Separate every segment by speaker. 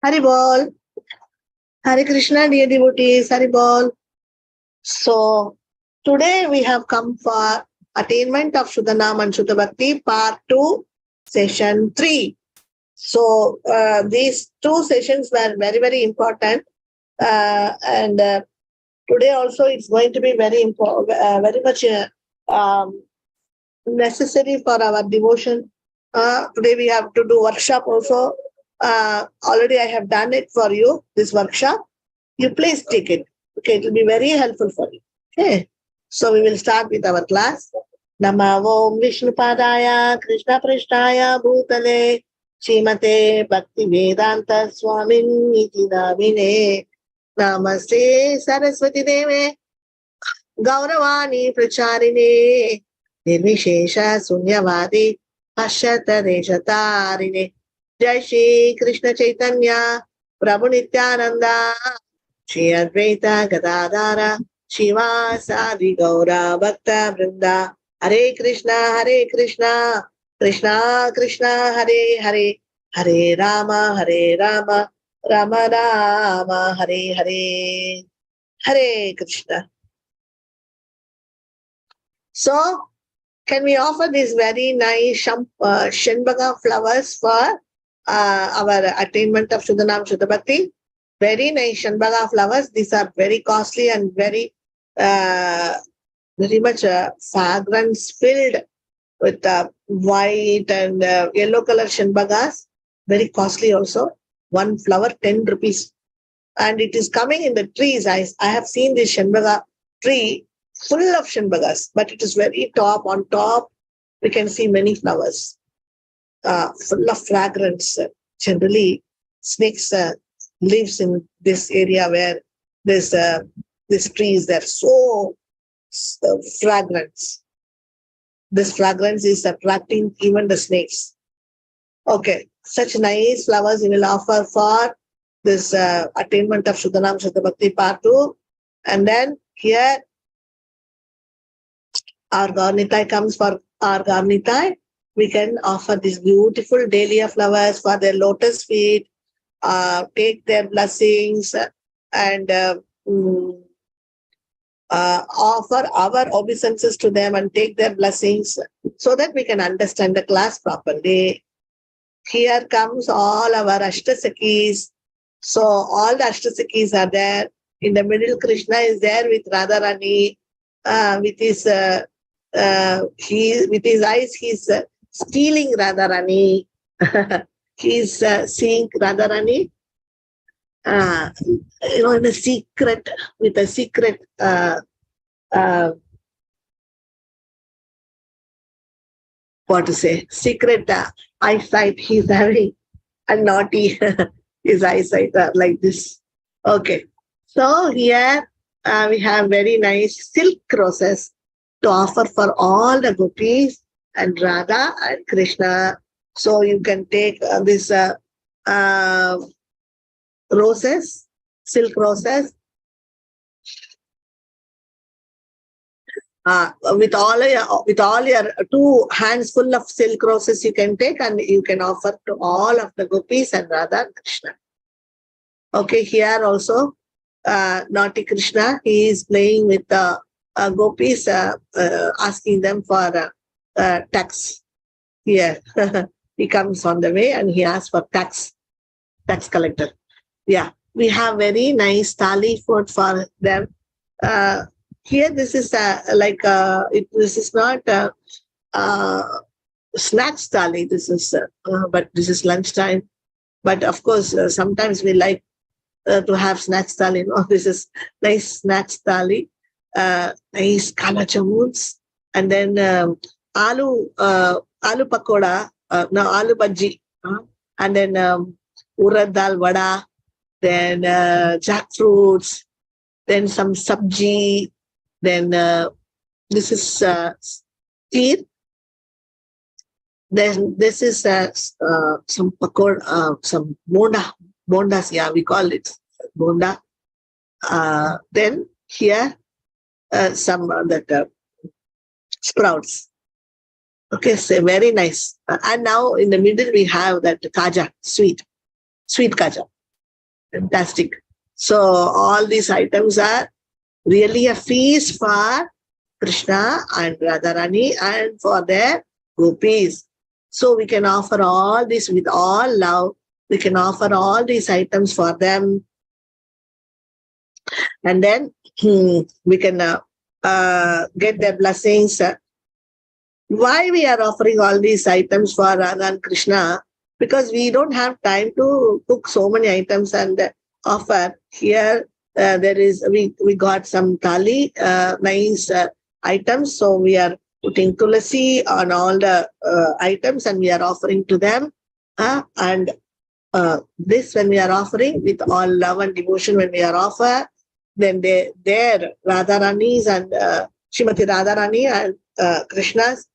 Speaker 1: Haribol. Hare Krishna, dear devotees. Haribol. So, today we have come for Attainment of Suddha and Suddha Bhakti, Part 2, Session 3. So, these two sessions were very, very important. And today also it's going to be very important, very much necessary for our devotion. Today we have to do workshop also. Already I have done it for you, this workshop. You please take it. Okay, it will be very helpful for you. Okay. So we will start with our class. Nama Om Vishnu Padaya Krishna Prishtaya Bhutale Srimate Bhakti Vedanta Swamin Iti Namine Namaste Saraswati Deve Gauravani Pracharine Nirvishesha Sunyavadi Pashyata Deshatarine Jai Shri Krishna Chaitanya Prabhu Nityananda Shri Advaita Gadadara Shivasadi Gaura Bhakta Vrinda Hare Krishna Krishna Krishna Hare Hare Hare Rama Rama Rama Hare Hare Hare Krishna. So, can we offer these very nice Shenbaga flowers for our attainment of Suddha Suddha Bhakti? Very nice Shenbaga flowers. These are very costly and very much fragrance filled with white and yellow color Shenbagas. Very costly also. One flower, 10 rupees. And it is coming in the trees. I have seen this Shenbaga tree full of Shenbagas, but it is very top. On top, we can see many flowers, full of fragrance. Generally, snakes lives in this area where this trees. They're so fragrance. This fragrance is attracting even the snakes. Okay, such nice flowers we will offer for this attainment of Suddha Suddha Bhakti Part 2. And then here, our Gaurnitai comes for our Gaurnitai. We can offer these beautiful dahlia flowers for their lotus feet, take their blessings, and offer our obeisances to them and take their blessings so that we can understand the class properly. Here comes all our Ashtasakis. So all the Ashtasakis are there. In the middle, Krishna is there with Radharani, with his eyes, he's stealing Radharani. He's seeing Radharani, in a secret, with a secret secret eyesight he's having, and naughty his eyesight are like this. Okay, so here we have very nice silk roses to offer for all the gopis and Radha and Krishna. So you can take this roses, silk roses, with all your 2 hands full of silk roses you can take, and you can offer to all of the gopis and Radha and Krishna. Okay, here also naughty Krishna, he is playing with the gopis, asking them for tax. Here he comes on the way and he asks for tax collector. Yeah, we have very nice thali food for them. Here, this is this is not snacks thali. This is, but this is lunchtime. But of course, sometimes we like to have snacks thali. This is nice snacks thali. Nice kala chamuns, and then aloo pakoda, aloo bhaji, and then urad dal vada, then jackfruits, then some sabji, then this is kheer. Then this is some pakoda, some bondas, yeah, we call it bonda. Then here some that sprouts. Okay, so very nice. And now in the middle we have that kaja, sweet kaja. Fantastic. So all these items are really a feast for Krishna and Radharani and for their gopis. So we can offer all this with all love. We can offer all these items for them. And then we can get their blessings. Why we are offering all these items for Radha and Krishna? Because we don't have time to cook so many items and offer. Here there is, we got some thali, nice items. So we are putting tulasi on all the items and we are offering to them. And this, when we are offering with all love and devotion, when we are offer, then their Radharani's and Srimati Radharani and Krishna's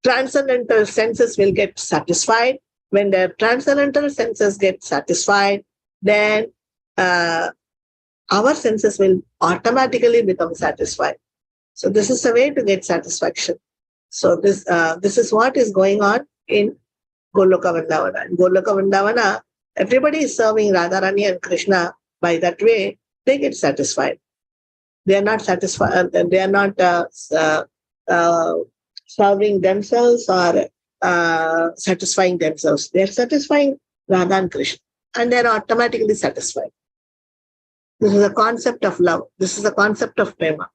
Speaker 1: transcendental senses will get satisfied. When their transcendental senses get satisfied, then our senses will automatically become satisfied. So this is a way to get satisfaction. So this is what is going on in Goloka Vrindavana. In Goloka Vrindavana, everybody is serving Radharani and Krishna. By that way, they get satisfied. They are not satisfied. They are not serving themselves or satisfying themselves. They are satisfying Radha and Krishna, and they are automatically satisfied. This is a concept of love. This is a concept of prema.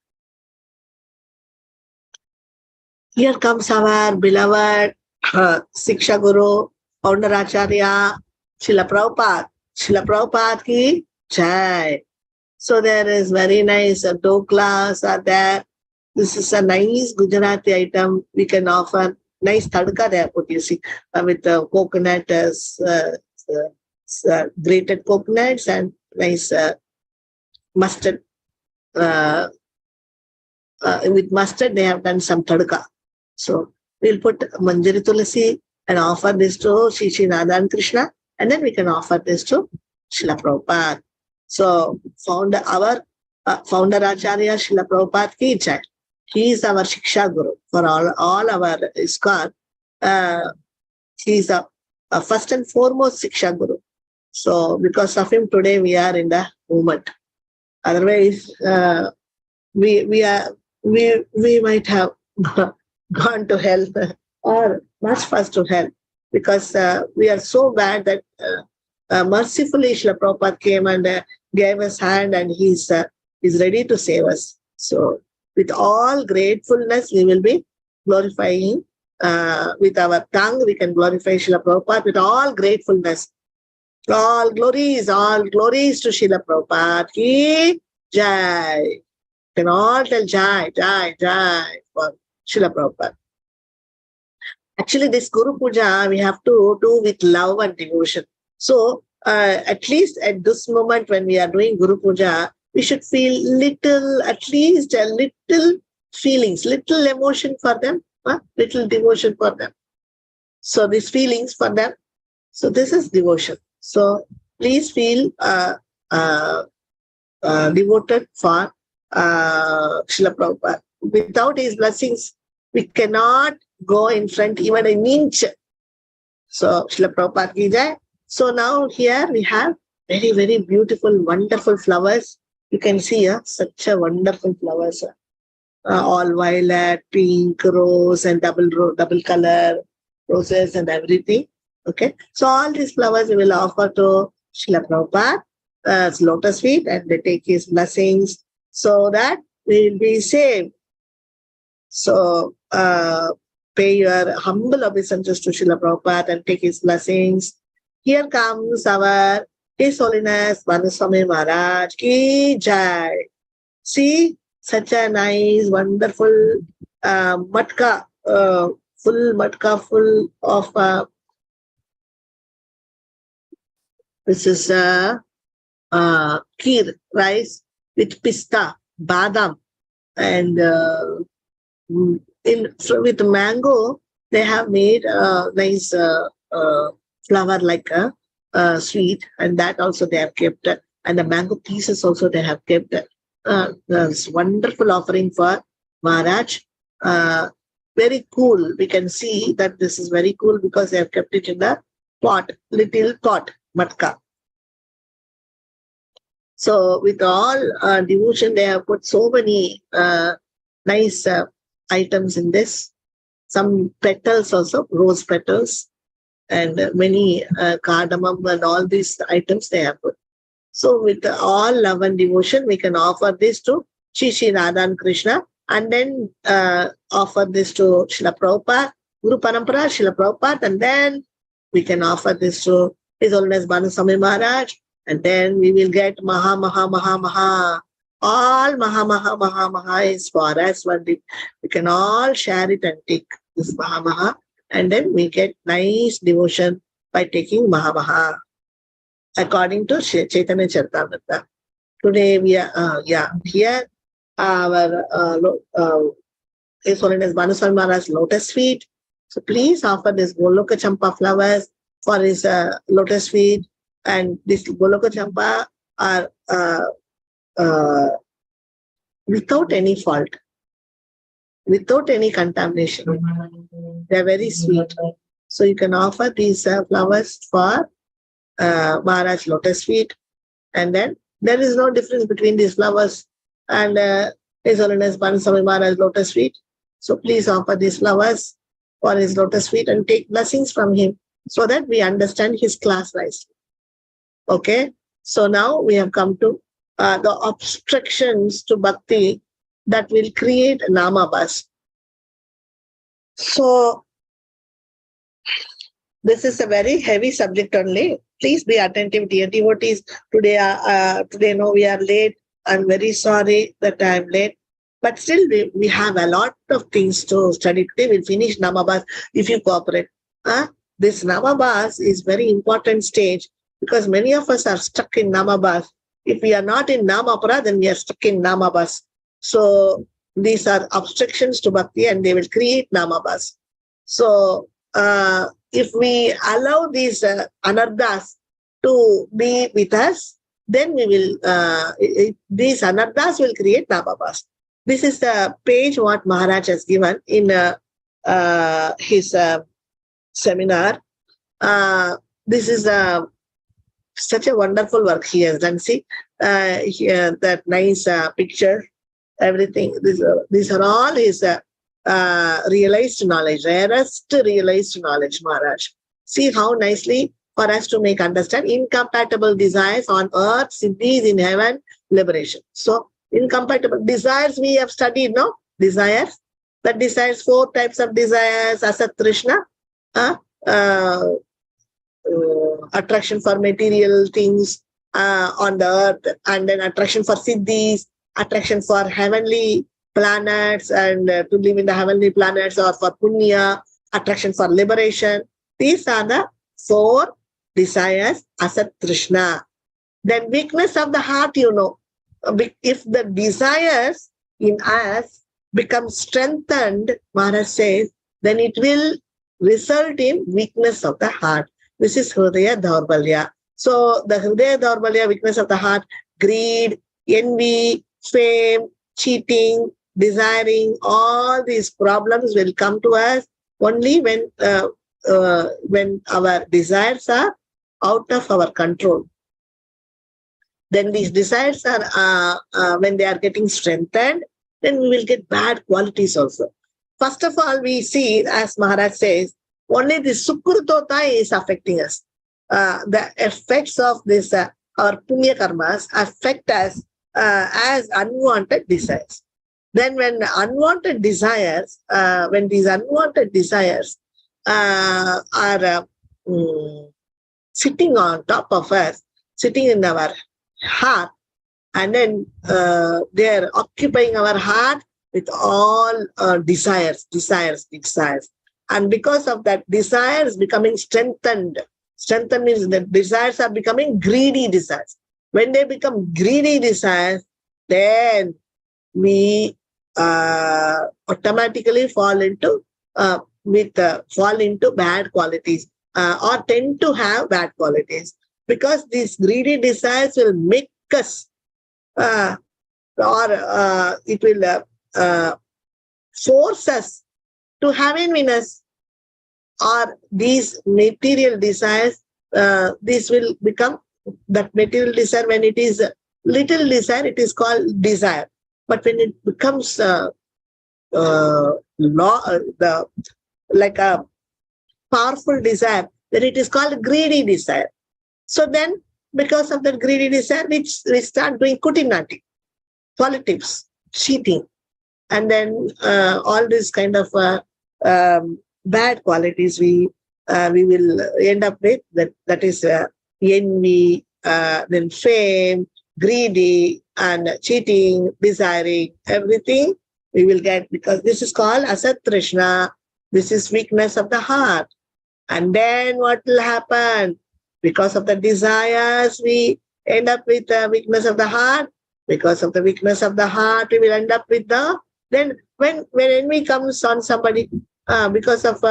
Speaker 1: Here comes our beloved Siksha Guru, Founder Acharya, Srila Prabhupada. Srila Prabhupada ki jai. So there is very nice doklas are there. This is a nice Gujarati item. We can offer nice tadka there, what you see, with coconut, grated coconuts and nice mustard. With mustard, they have done some tadka. So we'll put Manjari Tulasi and offer this to Shri Radha and Krishna, and then we can offer this to Srila Prabhupada. So founder Acharya Srila Prabhupada ki jai. He is our Shiksha Guru for all our ISKCON. He is a first and foremost Shiksha Guru. So because of him, today we are in the movement. Otherwise, we might have gone to hell or much first to hell, because we are so bad that mercifully Srila Prabhupada came and gave us hand, and he's ready to save us. So with all gratefulness, we will be glorifying with our tongue. We can glorify Srila Prabhupada with all gratefulness. All glories to Srila Prabhupada ki jai. Can all tell jai, jai, jai for Srila Prabhupada. Actually, this Guru Puja we have to do with love and devotion. So at least at this moment when we are doing Guru Puja, we should feel at least a little feelings, little emotion for them, little devotion for them. So these feelings for them. So this is devotion. So please feel devoted for Srila Prabhupada. Without his blessings, we cannot go in front even an inch. So Srila Prabhupada ki jai. So now here we have very, very beautiful, wonderful flowers. You can see such a wonderful flowers. All violet, pink, rose, and double color roses and everything. Okay. So all these flowers we will offer to Srila Prabhupada as lotus feet, and they take his blessings so that we will be saved. So pay your humble obeisances to Srila Prabhupada and take his blessings. Here comes our His Holiness Manaswami Maharaj ki jai. See, such a nice, wonderful matka, full matka full of this is kheer, rice with pista, badam, and with mango they have made a nice flower like a sweet, and that also they have kept, and the mango pieces also they have kept. This wonderful offering for Maharaj. Very cool. We can see that this is very cool because they have kept it in the pot, little pot, matka. So with all devotion, they have put so many nice items in this. Some petals also, rose petals, and many cardamom and all these items they have put. So with all love and devotion, we can offer this to Shri Radha and Krishna, and then offer this to Srila Prabhupada, Guru Parampara, Srila Prabhupada, and then we can offer this to His Holiness Bhanuswami Maharaj, and then we will get Maha, Maha, Maha, Maha. All Maha, Maha, Maha, Maha is for us. We can all share it and take this Maha, Maha, and then we get nice devotion by taking Maha, Maha. According to Chaitanya Charitamrita. Today we are, here our His Holiness Bhanuswami Maharaj's lotus feet. So please offer this Goloka Champa flowers for his lotus feet, and this Goloka Champa are without any fault, without any contamination. They are very sweet. So you can offer these flowers for Maharaj lotus feet, and then there is no difference between these flowers and His Holiness Bhanuswami Maharaj lotus feet. So please offer these flowers for his lotus feet and take blessings from him so that we understand his class nicely. Okay, so now we have come to the obstructions to bhakti that will create namabhas. So this is a very heavy subject only. Please be attentive, dear devotees. Today, no, we are late. I'm very sorry that I'm late. But still, we have a lot of things to study today. We'll finish Namabhas if you cooperate. This Namabhas is very important stage because many of us are stuck in Namabhas. If we are not in Namapara, then we are stuck in Namabhas. So these are obstructions to bhakti and they will create Namabhas. So if we allow these anarthas to be with us, then we will, these anarthas will create namabhas. This is the page what Maharaj has given in his seminar. This is such a wonderful work he has done. See, here, that nice picture, everything. These are all his realized knowledge, rarest realized knowledge, Maharaj. See how nicely for us to make understand incompatible desires on earth, siddhis in heaven, liberation. So incompatible desires we have studied, no? Desires. The desires, 4 types of desires, asat trishna, attraction for material things on the earth, and then attraction for siddhis, attraction for heavenly planets and to live in the heavenly planets, or for punya, attraction for liberation. These are the 4 desires, asat trishna. Then weakness of the heart, you know. If the desires in us become strengthened, Maharaj says, then it will result in weakness of the heart. This is Hridaya Daurbalya. So the Hridaya Daurbalya, weakness of the heart, greed, envy, fame, cheating, desiring, all these problems will come to us only when our desires are out of our control. Then these desires are, when they are getting strengthened, then we will get bad qualities also. First of all, we see, as Maharaj says, only the sukrutota is affecting us. The effects of this, our punya karmas affect us as unwanted desires. Then when unwanted desires, when these unwanted desires are sitting on top of us, sitting in our heart, and then they are occupying our heart with all desires. And because of that, desires becoming strengthened. Strengthened means that desires are becoming greedy desires. When they become greedy desires, then we automatically fall into bad qualities or tend to have bad qualities, because these greedy desires will make us it will force us to have enviness, or these material desires, this will become that material desire when it is little desire, it is called desire. But when it becomes like a powerful desire, then it is called greedy desire. So then, because of that greedy desire, we start doing kutinati, politics, cheating, and then all these kind of bad qualities we will end up with. That is envy, then fame, greedy, and cheating, desiring, everything we will get, because this is called asat trishna. This is weakness of the heart. And then what will happen? Because of the desires, we end up with the weakness of the heart. Because of the weakness of the heart, we will end up with the... Then when envy comes on somebody, because of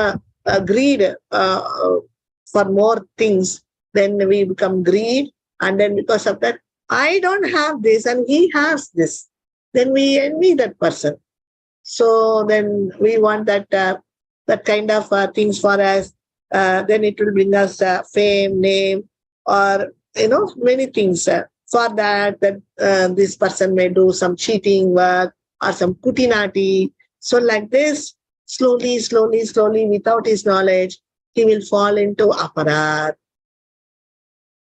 Speaker 1: greed for more things, then we become greed. And then because of that, I don't have this and he has this. Then we envy that person. So then we want that kind of things for us. Then it will bring us fame, name, or many things. For that this person may do some cheating work or some kutinati. So like this, slowly, without his knowledge, he will fall into aparad.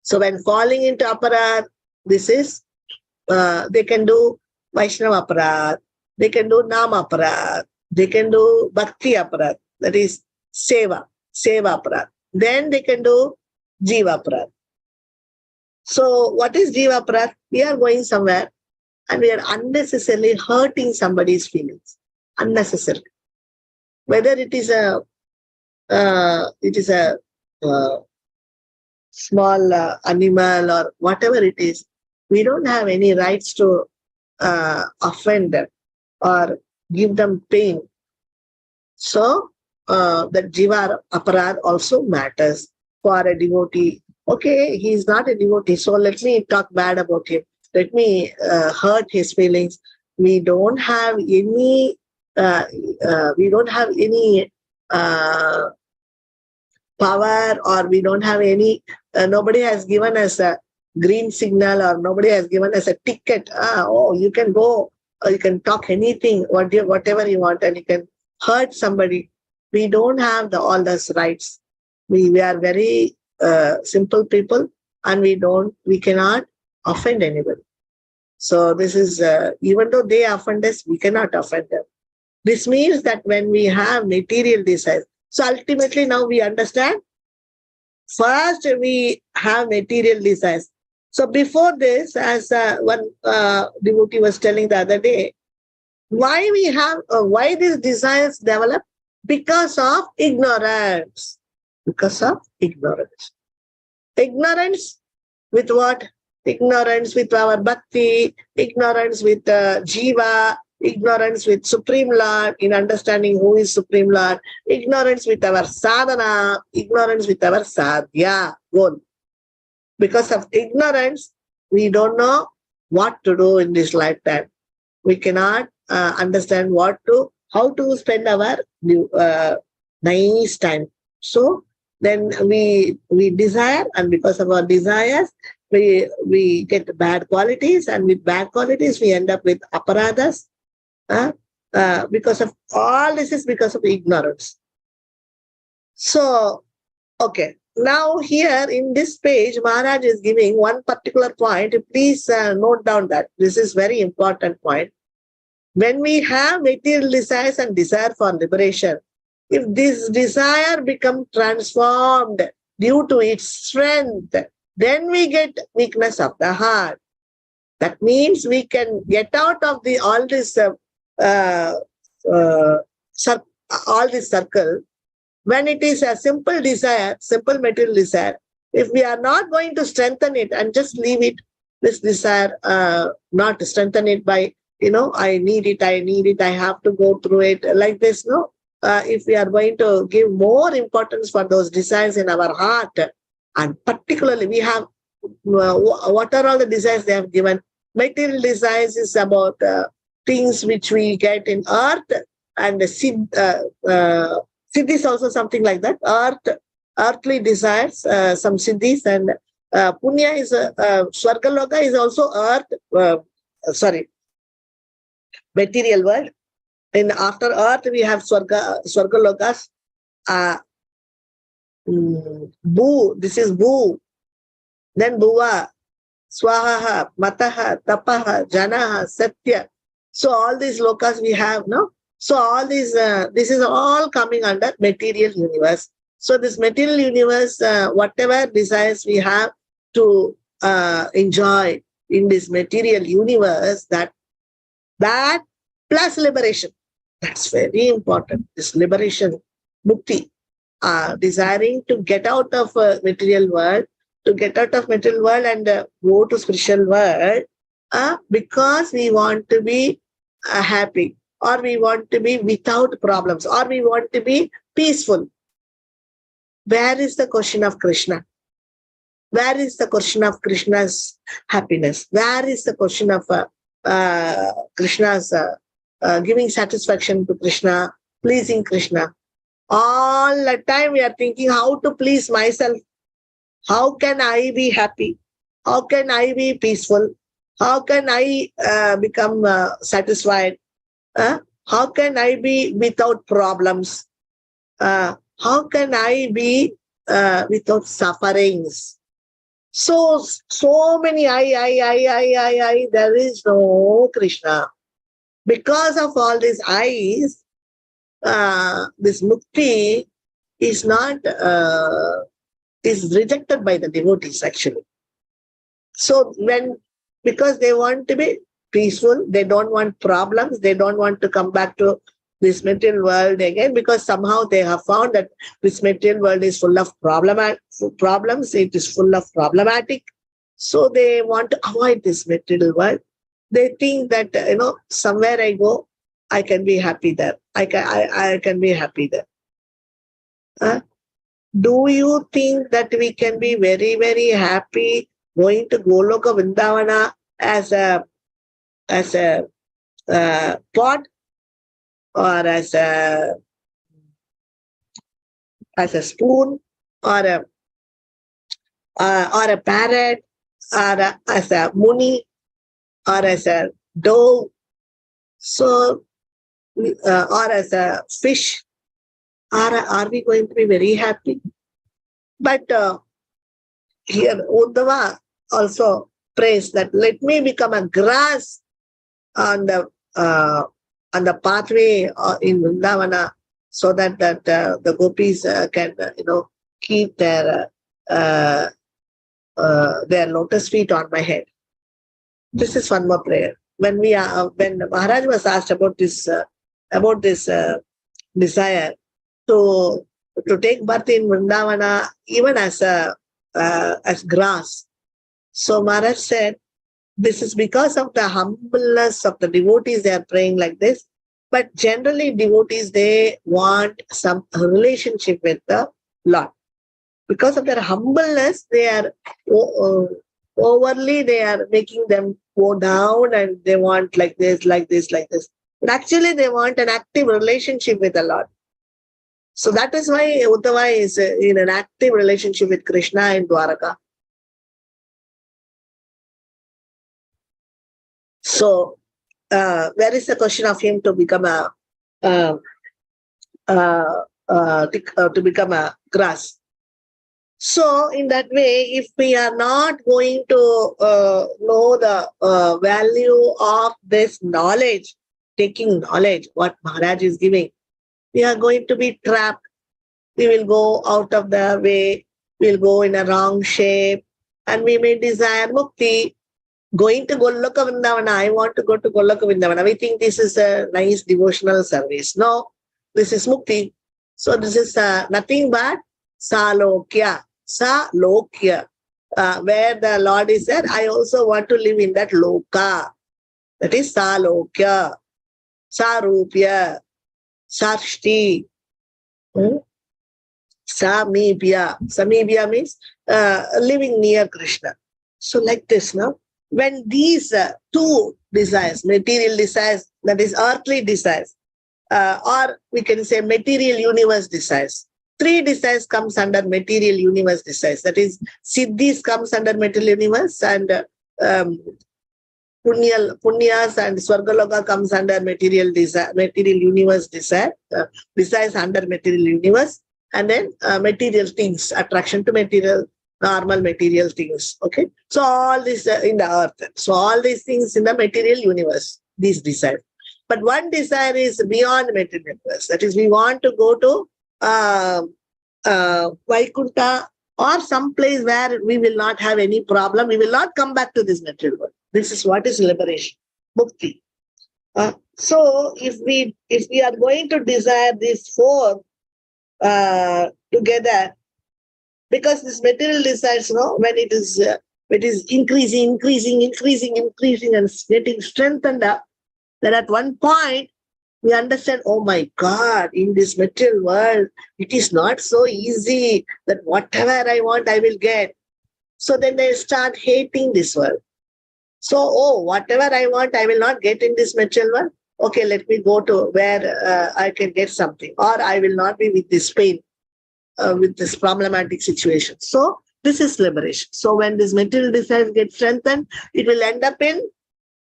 Speaker 1: So when falling into aparad, this is, they can do Vaishnava aparad, they can do Nama aparad, they can do Bhakti aparad, that is Seva aparad. Then they can do Jiva aparad. So what is Jiva aparad? We are going somewhere and we are unnecessarily hurting somebody's feelings. Unnecessarily. Whether it is a small animal or whatever it is, we don't have any rights to offend them or give them pain. So that Jiva aparad also matters for a devotee. Okay, he is not a devotee, so let me talk bad about him. Let me hurt his feelings. We don't have any power, or we don't have any, nobody has given us a green signal, or nobody has given us a ticket. You can go, or you can talk anything, whatever you want, and you can hurt somebody. We don't have all those rights. We are very simple people, and we cannot offend anybody. So this is, even though they offend us, we cannot offend them. This means that when we have material desires, so ultimately now we understand, first we have material desires. So before this, as one devotee was telling the other day, why these desires develop? Because of ignorance. Because of ignorance. Ignorance with what? Ignorance with our bhakti, ignorance with jiva, ignorance with Supreme Lord, in understanding who is Supreme Lord, ignorance with our sadhana, ignorance with our sadhya goal. Because of ignorance, we don't know what to do in this lifetime. We cannot understand how to spend our nice time. So then we desire, and because of our desires, we get bad qualities, and with bad qualities, we end up with aparadas. Because of all this is because of ignorance. So, okay. Now here in this page, Maharaj is giving one particular point. Please note down that. This is very important point. When we have material desires and desire for liberation, if this desire becomes transformed due to its strength, then we get weakness of the heart. That means we can get out of all this circle. When it is a simple desire, simple material desire, if we are not going to strengthen it and just leave it, this desire, not strengthen it by, I need it, I have to go through it, like this, no? If we are going to give more importance for those desires in our heart, and particularly we have, what are all the desires they have given? Material desires is about things which we get in earth, and siddhis also something like that. Earthly desires, some siddhis, and Punya is Swargaloka is also earth, material world. And after earth, we have Swargalokas. Bhu, this is Bhu. Then Bhuva, Swaha, Mataha, Tapaha, Janaha, Satya. So all these lokas we have, no? So all these, this is all coming under material universe. So this material universe, whatever desires we have to enjoy in this material universe, that plus liberation. That's very important. This liberation, mukti, desiring to get out of material world, and go to spiritual world, because we want to be happy, or we want to be without problems, or we want to be peaceful. Where is the question of Krishna? Where is the question of Krishna's happiness? Where is the question of Krishna's giving satisfaction to Krishna, pleasing Krishna? All the time we are thinking how to please myself. How can I be happy? How can I be peaceful? How can I become satisfied? How can I be without problems? How can I be without sufferings? So many I. There is no Krishna. Because of all these I's, this mukti is not, is rejected by the devotees actually. So because they want to be peaceful, they don't want problems, they don't want to come back to this material world again, because somehow they have found that this material world is full of problems, it is full of problematic. So they want to avoid this material world. They think that, somewhere I go, I can be happy there. I can be happy there. Do you think that we can be very, very happy going to Goloka Vrindavana as a pot, or as a spoon, or a parrot, or as a muni, or as a dove, so or as a fish? Are we going to be very happy? But here Uddhava also prays that let me become a grass on the pathway in Vrindavana, so that the gopis can keep their lotus feet on my head. This is one more prayer. When Maharaj was asked about this desire to take birth in Vrindavana, even as grass. So Maharaj said, this is because of the humbleness of the devotees, they are praying like this. But generally devotees, they want some relationship with the Lord. Because of their humbleness, they are overly, they are making them go down, and they want like this, like this, like this. But actually they want an active relationship with the Lord. So that is why Uddhava is in an active relationship with Krishna in Dwaraka. So where is the question of him to become a grass? So in that way, if we are not going to know the value of this knowledge, taking knowledge, what Maharaj is giving, we are going to be trapped. We will go out of the way, we'll go in a wrong shape, and we may desire mukti. Going to Goloka Vrindavana, I want to go to Goloka Vrindavana. We think this is a nice devotional service. No, this is mukti. So this is nothing but salokya. Salokya. Where the Lord is there, I also want to live in that loka. That is salokya, sarupya, sarshti, samibhya. Samibhya means living near Krishna. So like this, no? When these two desires, material desires, that is earthly desires, or we can say material universe desires, three desires comes under material universe desires. That is, siddhis comes under material universe, and punyas and swargaloka comes under material desire, material universe desire, desires under material universe, and then material things, attraction to material, normal material things. Okay, so all this in the earth. So all these things in the material universe, these desires. But one desire is beyond material universe. That is, we want to go to Vaikuntha, or some place where we will not have any problem. We will not come back to this material world. This is what is liberation, mukti. So if we are going to desire these four together, because this material desires, when it is increasing, and getting strengthened up, then at one point we understand, oh my God, in this material world, it is not so easy that whatever I want, I will get. So then they start hating this world. So, whatever I want, I will not get in this material world. Okay, let me go to where I can get something, or I will not be with this pain, with this problematic situation. So this is liberation. So when this material desires get strengthened, it will end up in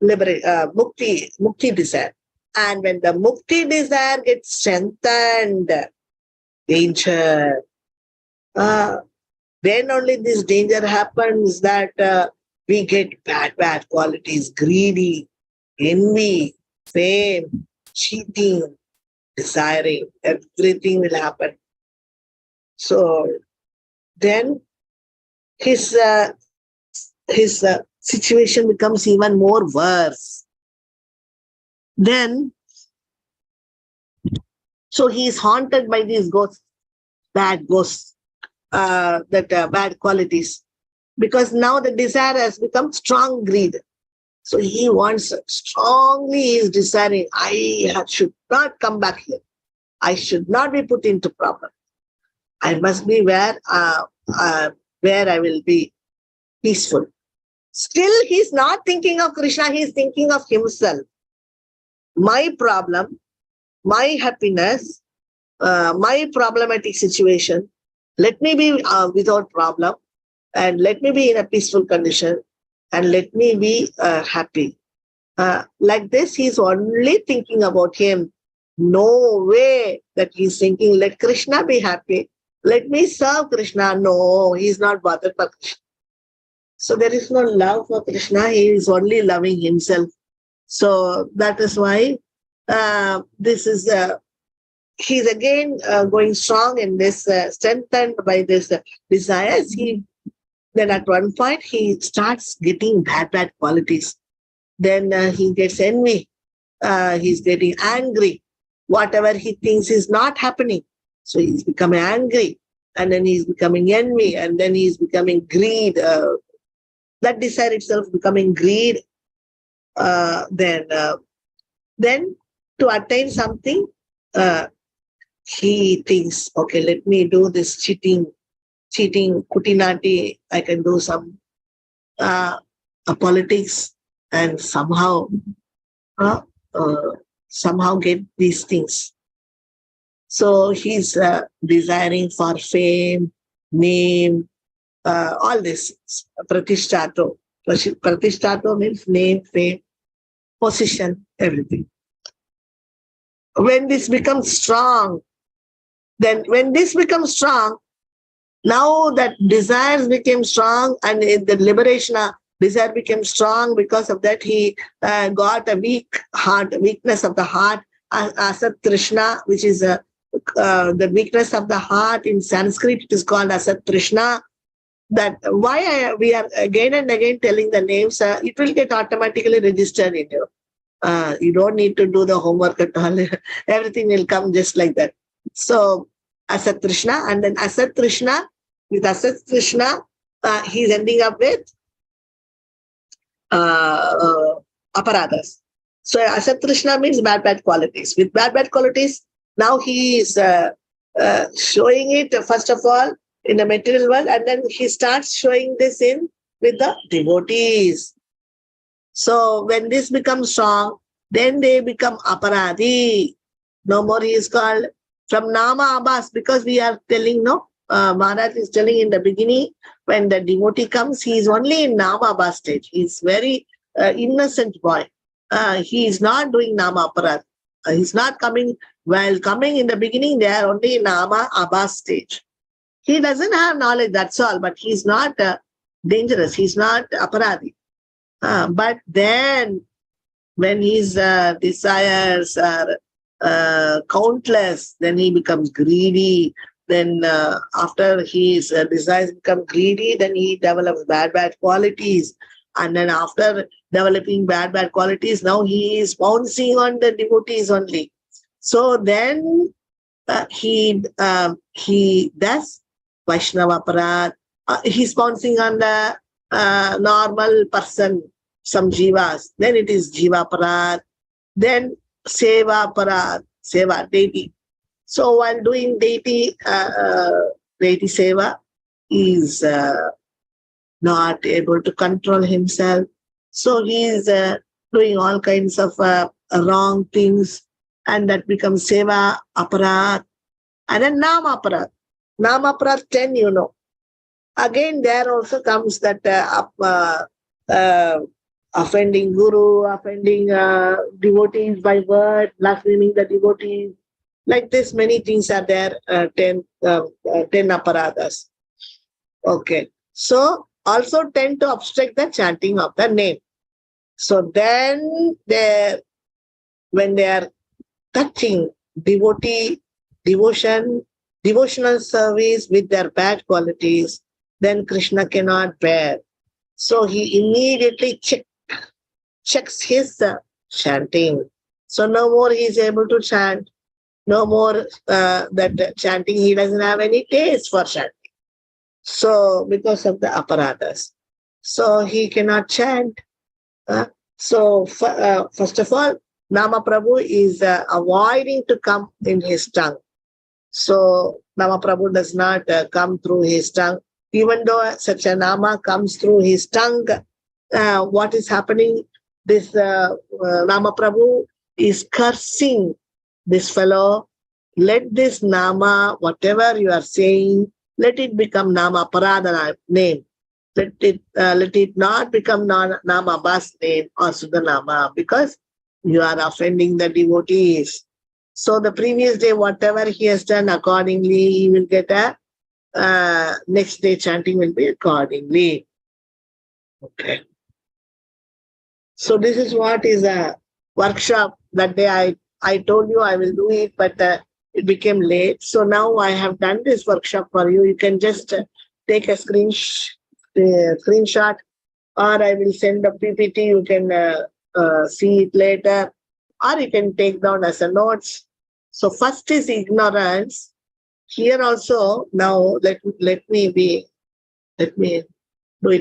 Speaker 1: mukti desire. And when the mukti desire gets strengthened, danger. Then only this danger happens, that we get bad qualities, greedy, envy, fame, cheating, desiring. Everything will happen. So then his situation becomes even more worse. Then, so he is haunted by these ghosts, bad ghosts, bad qualities, because now the desire has become strong greed. So he wants strongly, he is desiring, I should not come back here. I should not be put into problem. I must be where I will be peaceful. Still, he's not thinking of Krishna, he's thinking of himself. My problem, my happiness, my problematic situation, let me be without problem, and let me be in a peaceful condition, and let me be happy. Like this, he's only thinking about him. No way that he's thinking, let Krishna be happy. Let me serve Krishna. No, he's not bothered by Krishna. So there is no love for Krishna. He is only loving himself. So that is why he's again going strong in this, strengthened by this desires. Then at one point, he starts getting bad qualities. Then he gets envy. He's getting angry. Whatever he thinks is not happening. So he's becoming angry, and then he's becoming envy, and then he's becoming greed. That desire itself becoming greed. Then to attain something, he thinks, okay, let me do this cheating, kutinati. I can do some politics and somehow get these things. So he's desiring for fame, name, all this. Pratishtato. Pratishtato means name, fame, position, everything. When this becomes strong, now that desires became strong, and the liberation of desire became strong. Because of that, he got a weakness of the heart, asat trishna, which is the weakness of the heart. In Sanskrit, it is called asat trishna. That why we are again and again telling the names, it will get automatically registered in you. You don't need to do the homework at all. Everything will come just like that. So asat trishna, and then asat trishna, with asat trishna, he's ending up with aparadas. So asat trishna means bad qualities. With bad qualities, now he is showing it first of all in the material world, and then he starts showing this with the devotees. So when this becomes strong, then they become aparadi. No more he is called From Nama Abbas, because we are telling, no, Maharaj is telling in the beginning, when the devotee comes, he is only in Nama Abbas stage. He is very innocent boy. He is not doing Nama Aparad. He's not coming, while coming in the beginning, they are only in Nama Abbas stage. He doesn't have knowledge, that's all, but he's not dangerous. He's not aparadi. But then, when his desires are countless, then he becomes greedy. Then after his desires become greedy, then he develops bad qualities. And then after developing bad qualities, now he is pouncing on the devotees only. So then he does Vaishnava Aparad. He's pouncing on the normal person, some jivas. Then it is Jiva Aparad. Then Seva Aparad, Seva, deity. So while doing deity seva, he is not able to control himself. So he is doing all kinds of wrong things, and that becomes Seva Aparad. And then Nama Aparad. Nama Aparad 10, you know. Again, there also comes that offending Guru, offending devotees by word, blaspheming the devotees. Like this, many things are there, 10 aparadas. Okay. So, also tend to obstruct the chanting of the name. So then, when they are touching devotional service with their bad qualities, then Krishna cannot bear. So he immediately checks his chanting. So no more he is able to chant. No more that chanting, he doesn't have any taste for chanting. So because of the aparadas. So he cannot chant. So first of all, Nama Prabhu is avoiding to come in his tongue. So Nama Prabhu does not come through his tongue. Even though such a Nama comes through his tongue, what is happening? This Nama Prabhu is cursing this fellow. Let this Nama, whatever you are saying, let it become Nama Paradana name. Let it not become Nama Bas name or Suddha Nama, because you are offending the devotees. So the previous day, whatever he has done, accordingly, he will get a next day chanting will be accordingly. Okay. So this is what is a workshop. That day I told you I will do it, but it became late. So now I have done this workshop for you. You can just take a screenshot, or I will send a PPT. You can see it later, or you can take down as a notes. So first is ignorance. Here also, now let me do it.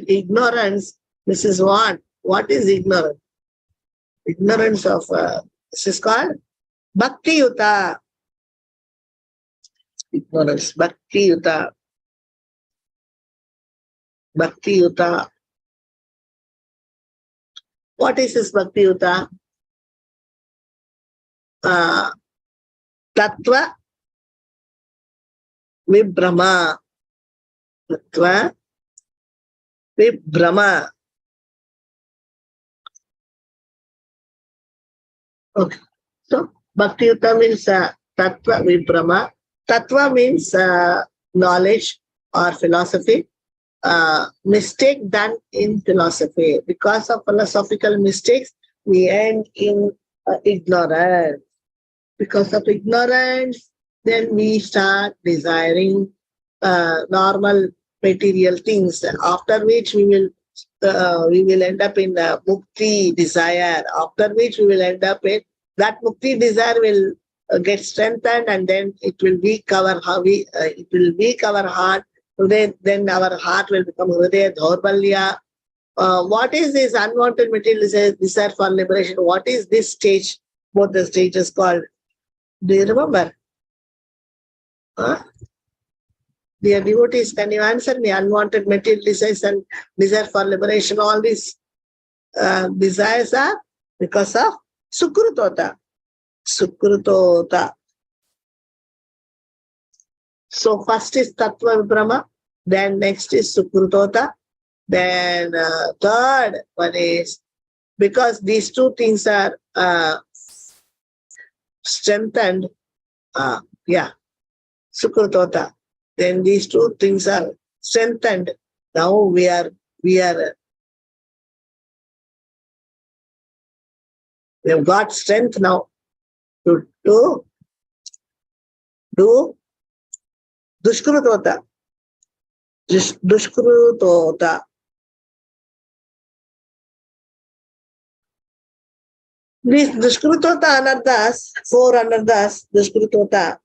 Speaker 1: Ignorance, this is what? What is ignorance? Ignorance of, this is called Bhakti Yuta. Ignorance, Bhakti Yuta. Bhakti Yuta. What is this Bhakti Yuta? Tattva Vibhrama. Tattva Vibhrama. Okay. So, Bhakti Yuta means Tattva Vibhrama. Tattva means knowledge or philosophy. Mistake done in philosophy. Because of philosophical mistakes, we end in ignorance. Because of ignorance, then we start desiring normal material things, after which we will end up in mukti desire, after which we will end up in that mukti desire will get strengthened, and then it will weak our heart. Then our heart will become hridaya dhaurbalya. What is this unwanted material desire for liberation? What is this stage? Both the stages called. Do you remember? Dear devotees, can you answer me? Unwanted material desires and desire for liberation, all these desires are because of Sukrutota. Sukrutota. So first is Tattva Vibrama, then next is Sukrutota, then third one is, because these two things are strengthened, Sukrutota. Then these two things are strengthened. Now we have got strength now to do Dushkrutota. Dushkrutota. These Dushkrutota anarthas, 4 anarthas, Dushkrutota,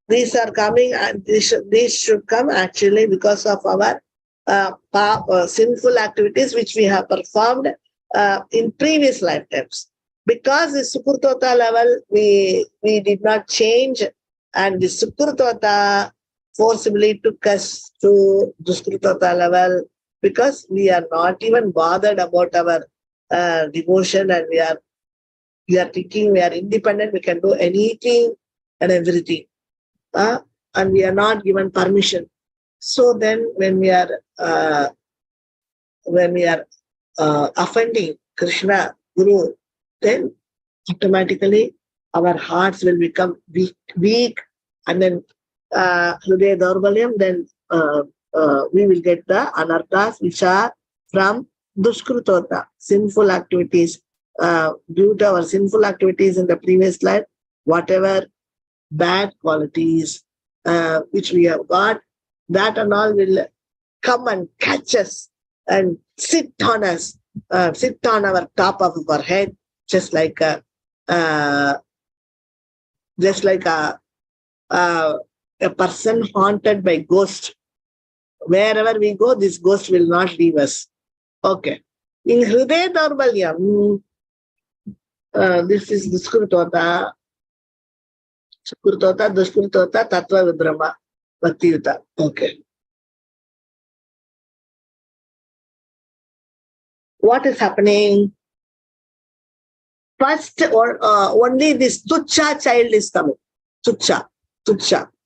Speaker 1: these are coming, and these should come actually because of our sinful activities which we have performed in previous lifetimes. Because the Sukrutota level we did not change, and the Sukrutota forcibly took us to Duskrutota level, because we are not even bothered about our devotion, and we are thinking we are independent, we can do anything and everything, and we are not given permission. So then when we are offending Krishna, Guru, then automatically our hearts will become weak, and then Hridaya Daurbalyam, then we will get the anarthas which are from Dushkrutota, sinful activities. Due to our sinful activities in the previous life, whatever bad qualities which we have got, that and all will come and catch us and sit on us, sit on our top of our head, just like a person haunted by ghost. Wherever we go, this ghost will not leave us. Okay. In Hridaya Daurbalyam, this is Duskrutota, Sukrutota, Duskrutota, Tattva Vibrama, Bhakti Yuta. Okay. What is happening? First, only this Tucha child is coming. Tucha.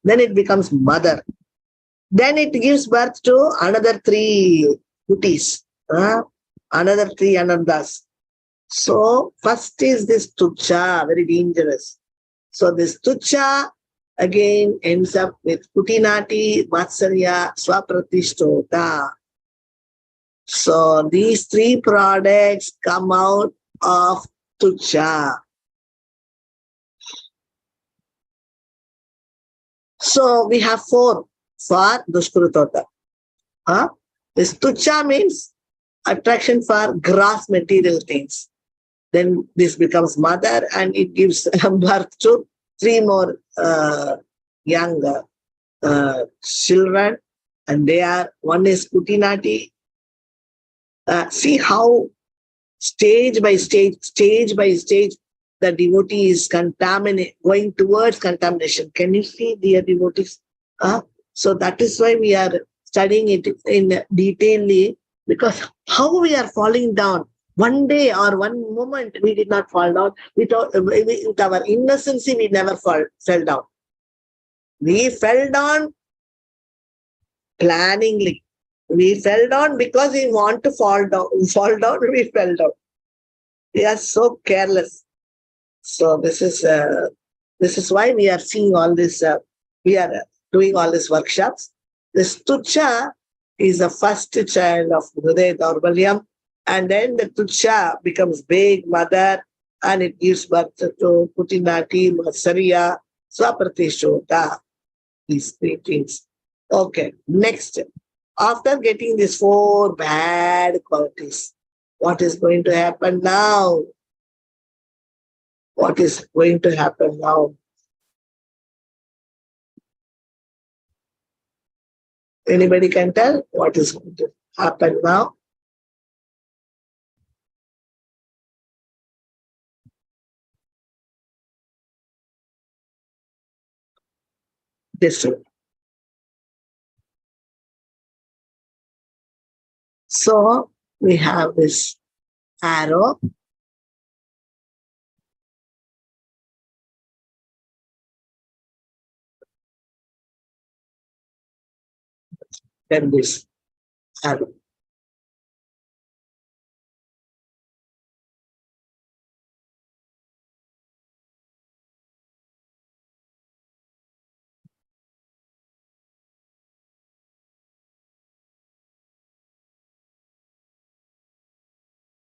Speaker 1: Then it becomes mother. Then it gives birth to another 3 kutis, another 3 anandas. So first is this Tucha, very dangerous. So this Tucha again ends up with Kutinati, Matsarya, Swapratishtota. So these 3 products come out of Tucha. So we have 4 for Dushkrutota. This Tucha means attraction for gross material things. Then this becomes mother, and it gives birth to 3 more young children, and they are, one is Kutinati. See how stage by stage, the devotee is going towards contamination. Can you see, dear devotees? So that is why we are studying it in detailly, because how we are falling down. One day or one moment we did not fall down. With our innocency, we never fell down. We fell down planningly. We fell down because we want to fall down. We fell down. We are so careless. So this is why we are seeing all this. We are doing all these workshops. This Tucha is the first child of Hridaya Daurbalyam, and then the Tucha becomes big mother, and it gives birth to Kutinati, Matsarya, Swapratishtota. These 3 things. Okay, next. After getting these 4 bad qualities, what is going to happen now? What is going to happen now? Anybody can tell what is going to happen now? This one. So we have this arrow. then this arrow.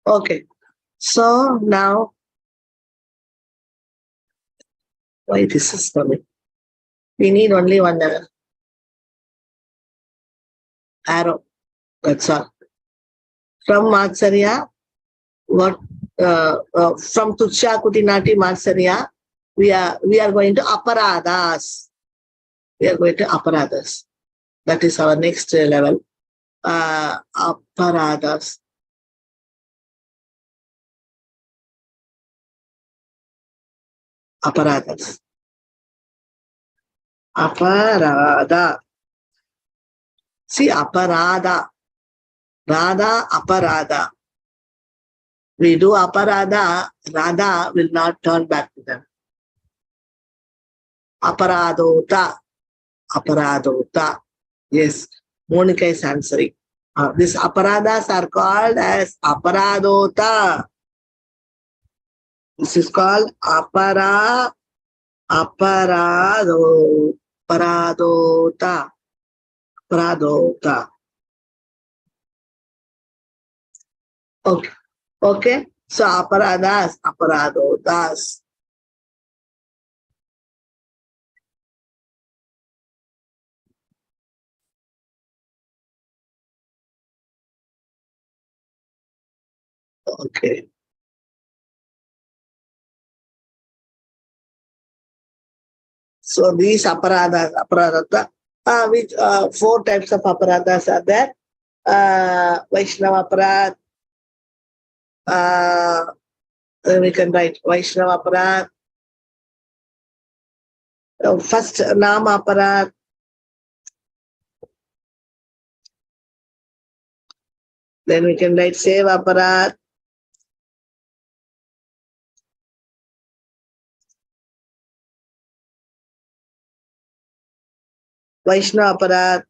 Speaker 1: Okay. So now, why this is coming? We need only one arrow. That's all. From Matsarya, what from Tutsha Kutinati Matsarya, we are going to Aparadas. We are going to Aparadas. That is our next level. Aparadas. Aparadas. Aparada. See, aparada. Radha, aparada. We do aparada, Radha will not turn back to them. Aparadota. Aparadota. Yes, Monica is answering. These aparadas are called as aparadota. This is called aparado. Paradota. Paradota. Okay. Okay. So aparadas, aparadotas. Okay. So these aparadata, which 4 types of aparadas are there. Vaishnava aparad. We can write Vaishnava aparad. First Nama aparad. Then we can write Seva aparad. Vaishnava aparad.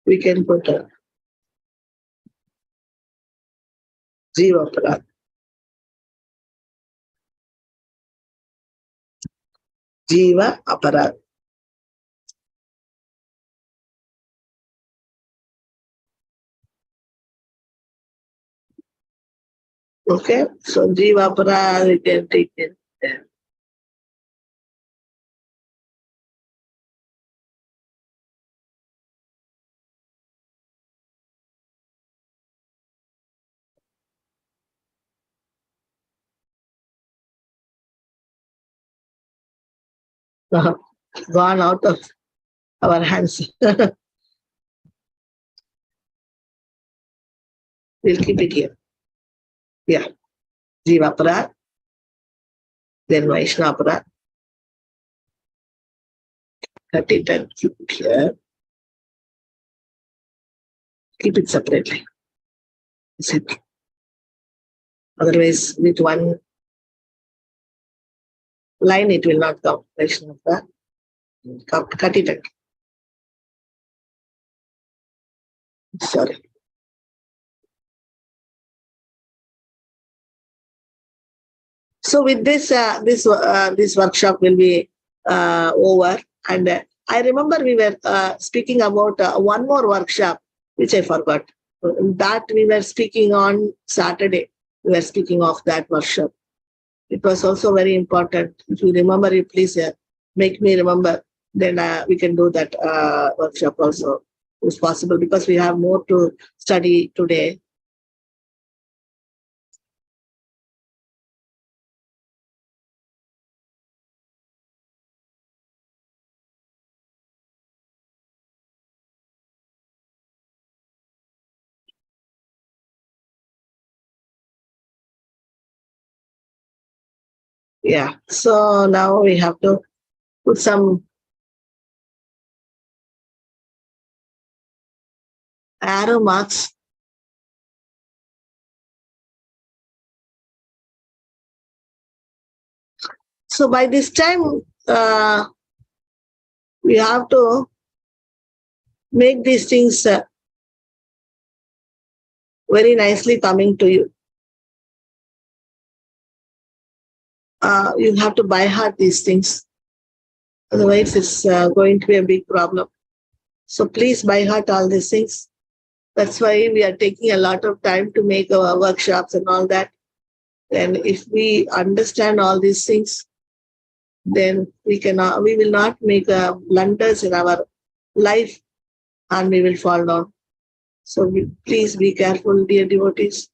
Speaker 1: We can put Jiva aparad. Jiva aparad. Okay, so Jiva aparad we can take it there. Gone out of our hands. We'll keep it here. Yeah. Jiva aparad. Then Vaishnava aparad. Cut it and keep it here. Keep it separately. That's it. Otherwise, with one line, it will not come. Vaishnava aparad. Cut it again. Sorry. So with this, this workshop will be over. And I remember we were speaking about one more workshop, which I forgot. That we were speaking on Saturday. We were speaking of that workshop. It was also very important. If you remember it, please make me remember. Then we can do that workshop also, if possible, because we have more to study today. Yeah. So now we have to put some arrow marks. So by this time, we have to make these things very nicely coming to you. You have to by heart these things. Otherwise, it's going to be a big problem. So please by heart all these things. That's why we are taking a lot of time to make our workshops and all that. And if we understand all these things, then we will not make blunders in our life and we will fall down. So please be careful, dear devotees.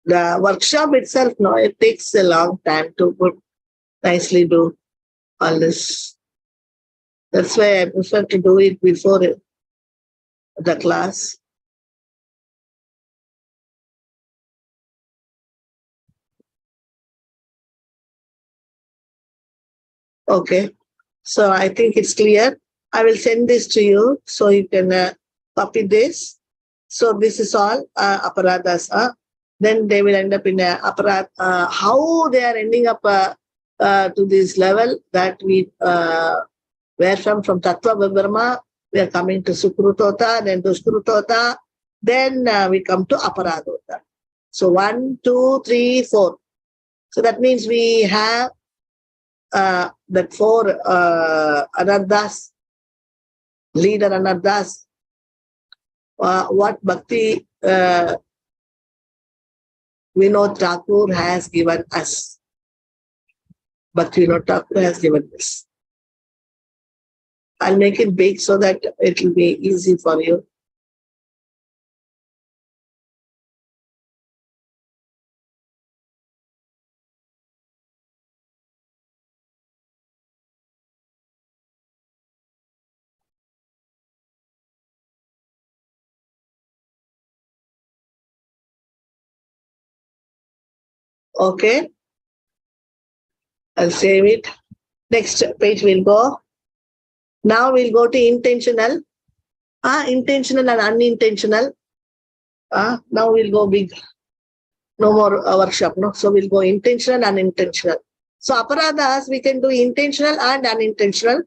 Speaker 1: The workshop itself, no, it takes a long time to nicely do all this. That's why I prefer to do it before the class. Okay, so I think it's clear. I will send this to you so you can copy this. So this is all aparadas. Then they will end up in aparad. How they are ending up to this level that we were from Tattva Brahma, we are coming to Sukrutota, then to Skrutota, then we come to Aparadota. So 1, 2, 3, 4. So that means we have that 4 anardas, leader anardas. What Bhakti Vinod Thakur has given us. Bhakti Vinod Thakur has given this. I'll make it big so that it will be easy for you. Okay. I'll save it. Next page we'll go. Now we'll go to intentional. Intentional and unintentional. Now we'll go big. No more workshop. No? So we'll go intentional and unintentional. So aparadas, we can do intentional and unintentional.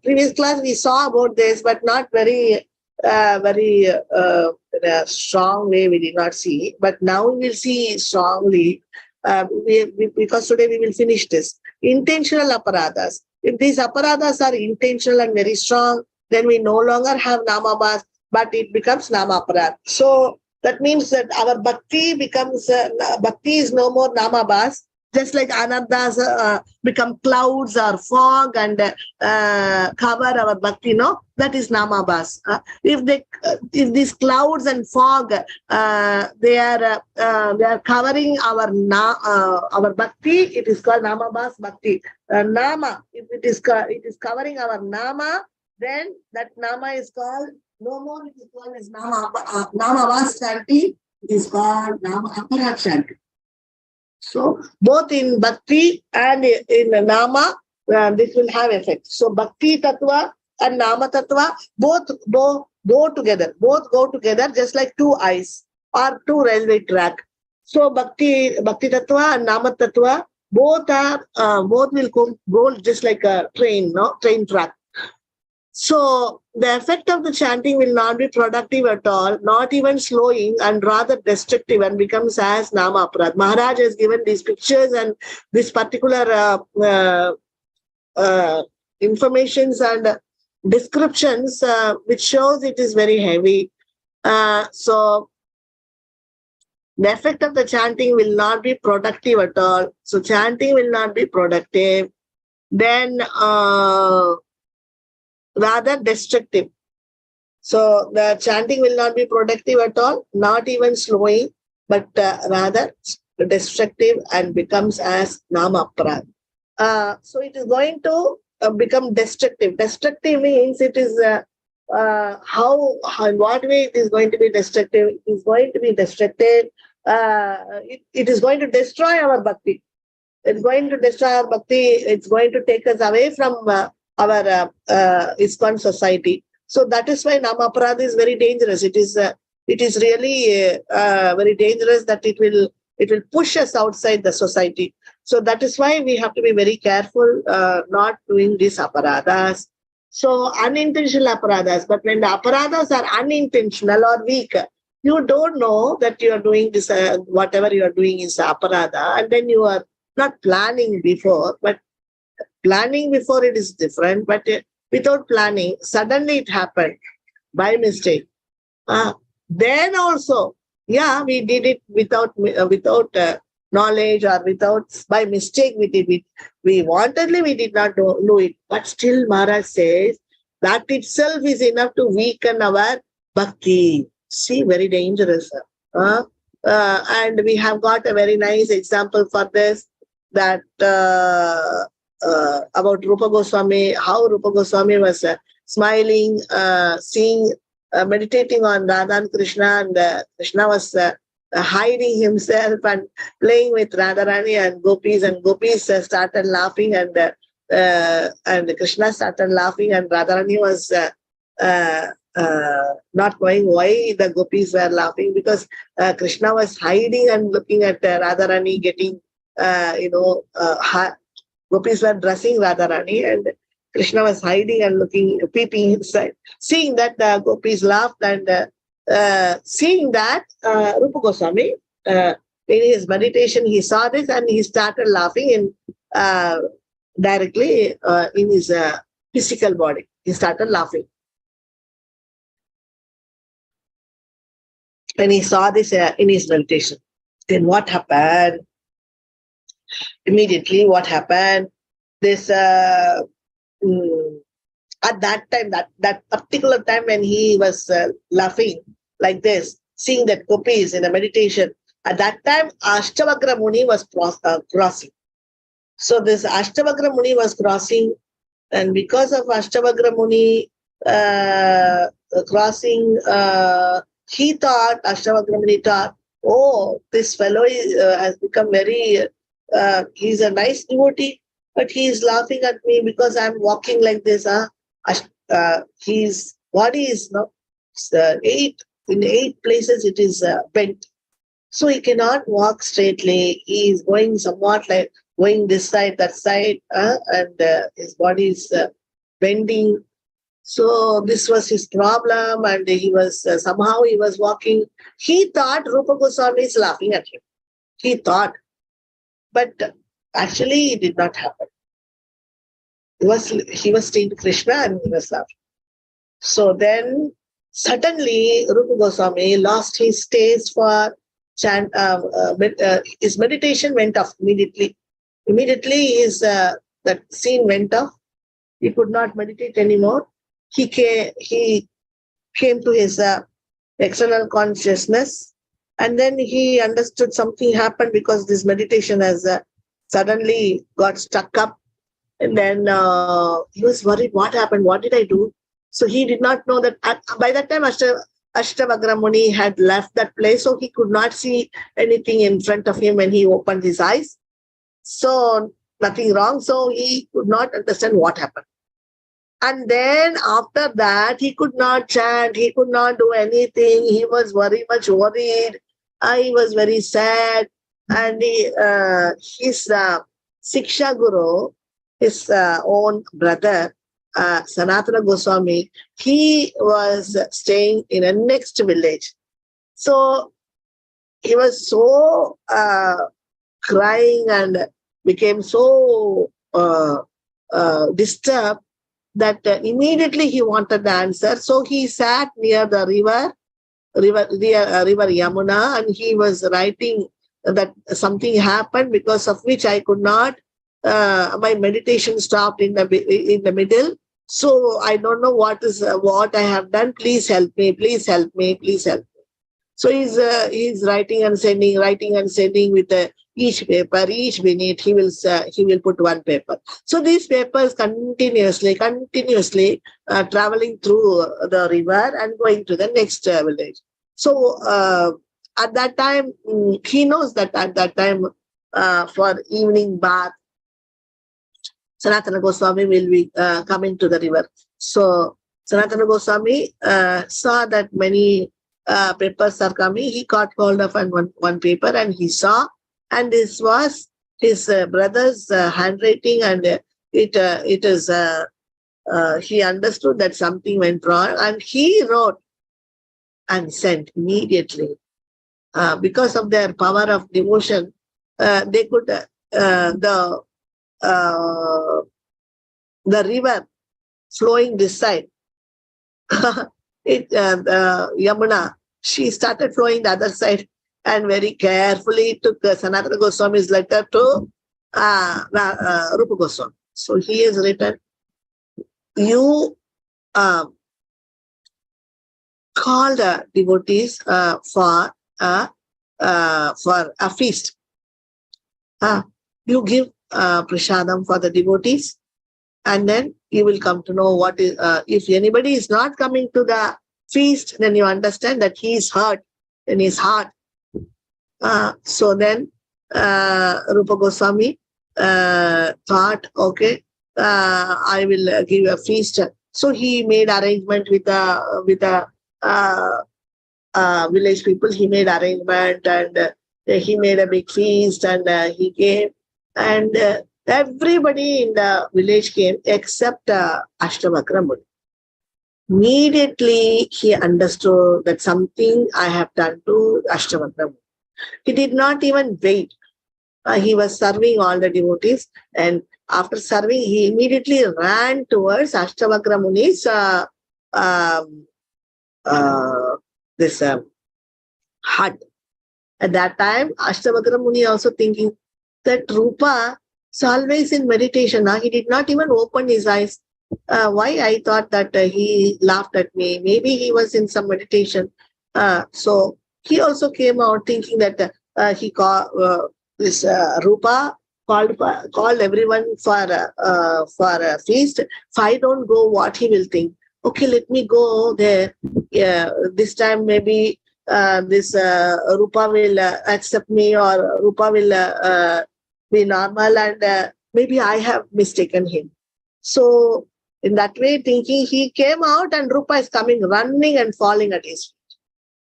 Speaker 1: Previous class we saw about this, but not very in a strong way we did not see. But now we will see strongly because today we will finish this. Intentional aparadas. If these aparadas are intentional and very strong, then we no longer have namabhas, but it becomes namaparad. So that means that our bhakti becomes, bhakti is no more namabhas, just like anardas become clouds or fog and cover our bhakti, no? That is namabhas. If these clouds and fog, they are covering our bhakti, it is called namabhas bhakti. Nama, if it is covering our nama, then that nama is called, no more it is called as namabhas shanti, it is called nama aparad shanti. So both in bhakti and in nama, this will have effect. So bhakti tattva and nama tattva both go together. Both go together just like two eyes or two railway track. So bhakti tattva and nama tattva both will go just like a train, no? Train track. So the effect of the chanting will not be productive at all, not even slowing, and rather destructive, and becomes as nama aparad. Maharaj has given these pictures and this particular informations and descriptions which shows it is very heavy. So the effect of the chanting will not be productive at all. So chanting will not be productive. Then rather destructive. So the chanting will not be productive at all, not even slowing, but rather destructive and becomes as nama aparad. So it is going to become destructive. Destructive means it is how in what way it is going to be destructive. It is going to be destructive. It is going to destroy our bhakti. It's going to destroy our bhakti. It's going to take us away from our ISKCON society. So that is why Namaparada is very dangerous. It is really very dangerous that it will push us outside the society. So that is why we have to be very careful not doing these aparadas. So unintentional aparadas, but when the aparadas are unintentional or weak, you don't know that you are doing this, whatever you are doing is aparada, and then you are not planning before, but planning before it is different, but without planning, suddenly it happened by mistake. Then also, yeah, we did it without knowledge or by mistake we did it. We wantedly we did not do it. But still Maharaj says that itself is enough to weaken our bhakti. See, very dangerous. And we have got a very nice example for this, that about Rupa Goswami, how Rupa Goswami was smiling, seeing, meditating on Radha and Krishna, and Krishna was hiding himself and playing with Radharani and gopis started laughing, and Krishna started laughing, and Radharani was not knowing why the gopis were laughing, because Krishna was hiding and looking at Radharani getting, gopis were dressing Radharani, and Krishna was hiding and peeping inside. Seeing that, the gopis laughed, and seeing that, Rupa Goswami, in his meditation, he saw this and he started laughing directly in his physical body. He started laughing. And he saw this in his meditation. Then what happened? Immediately, what happened? This at that time, that particular time when he was laughing like this, seeing that gopis in a meditation, at that time Ashtavagra Muni was crossing. So this Ashtavagra Muni was crossing, and because of Ashtavagra Muni crossing, he thought, Ashtavagra Muni thought, oh, this fellow has become very, he's a nice devotee, but he is laughing at me because I'm walking like this. His body is not in 8 places it is bent. So he cannot walk straightly. He is going somewhat like going this side, that side, and his body is bending. So this was his problem, and he was somehow he was walking. He thought Rupa Goswami is laughing at him. He thought, but actually it did not happen. He was seeing Krishna and he was laughing. So then suddenly Rupa Goswami lost his taste for chant. His meditation went off immediately. Immediately that scene went off. He could not meditate anymore. He came to his external consciousness, and then he understood something happened because this meditation has suddenly got stuck up. And then he was worried, what happened? What did I do? So he did not know that by that time Ashtavagra Muni had left that place, so he could not see anything in front of him when he opened his eyes. So nothing wrong. So he could not understand what happened. And then after that, he could not chant. He could not do anything. He was very much worried. He was very sad. And his Siksha Guru, his own brother, Sanatana Goswami, he was staying in a next village. So he was so crying and became so disturbed that immediately he wanted the answer. So he sat near the river Yamuna, and he was writing that something happened because of which I could not, my meditation stopped in the middle. So I don't know what I have done. Please help me. Please help me. Please help me. So he's writing and sending with each paper, each minute, he will put one paper. So these papers continuously traveling through the river and going to the next village. So at that time, he knows that at that time for evening bath, Sanatana Goswami will be coming to the river. So Sanatana Goswami saw that many papers are coming. He got hold of one paper and he saw, and this was his brother's handwriting, and it is he understood that something went wrong, and he wrote and sent immediately. Because of their power of devotion, they could the river flowing this side, Yamuna, she started flowing the other side, and very carefully took Sanatana Goswami's letter to Rupa Goswami. So he has written, you called devotees for a feast. You give prasadam for the devotees, and then you will come to know what is, if anybody is not coming to the feast, then you understand that he is hurt in his heart. So then Rupa Goswami thought, okay, I will give a feast. So he made arrangement with the village people. He made arrangement, and he made a big feast, and he came, and everybody in the village came except Ashtavakra Muni. Immediately he understood that something I have done to Ashtavakra Muni. He did not even wait. He was serving all the devotees, and after serving, he immediately ran towards Ashtavakra Muni's hut. At that time, Ashtavakra Muni also thinking that Rupa is always in meditation. He did not even open his eyes. Why? I thought that he laughed at me. Maybe he was in some meditation. So he also came out thinking that he called this Rupa called everyone for a feast. If I don't go, what he will think? Okay, let me go there. This time maybe this Rupa will accept me, or Rupa will be normal, and maybe I have mistaken him. So in that way, thinking, he came out, and Rupa is coming, running and falling at his feet.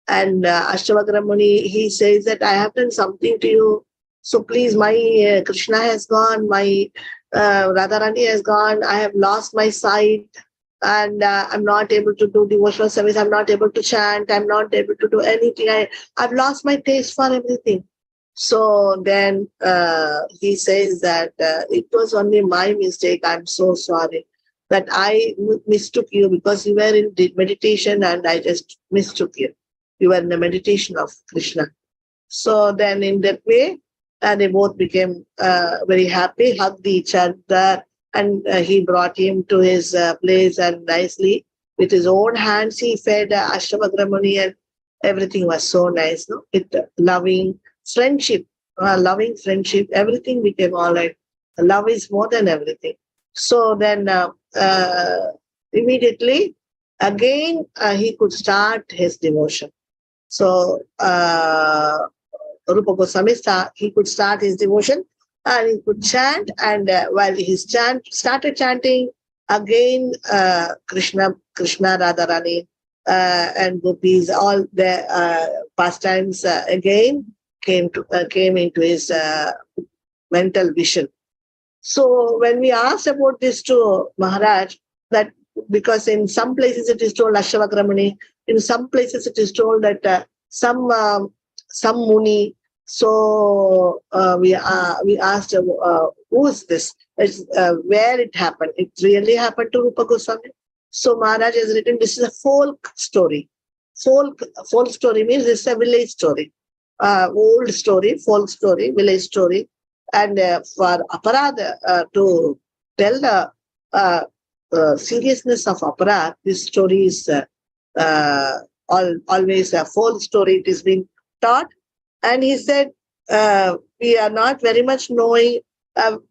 Speaker 1: And Ashtavakra Muni, he says that I have done something to you. So please, my Krishna has gone, my Radharani has gone, I have lost my sight, and I'm not able to do devotional service, I'm not able to chant, I'm not able to do anything, I've lost my taste for everything. So then he says that it was only my mistake, I'm so sorry that I mistook you, because you were in meditation and I just mistook you. You were in the meditation of Krishna. So then in that way, they both became very happy, hugged each other, and he brought him to his place, and nicely with his own hands he fed Ashtavakra Muni, and everything was so nice. No? With loving friendship, everything became all right. Love is more than everything. So then immediately again he could start his devotion. So Rupa Goswami he could start his devotion, and he could chant, and while he started chanting, again Krishna, Radharani, and gopis, all the pastimes again came into his mental vision. So when we asked about this to Maharaj, that because in some places it is told Ashtavakra Muni, in some places it is told that some Muni. So we asked, who is this? Where it happened? It really happened to Rupa Goswami. So Maharaj has written, this is a folk story. Folk story means this is a village story. Old story, folk story, village story. And for Aparad to tell the seriousness of Aparad, this story is always a folk story. It is being taught. And he said, we are not very much knowing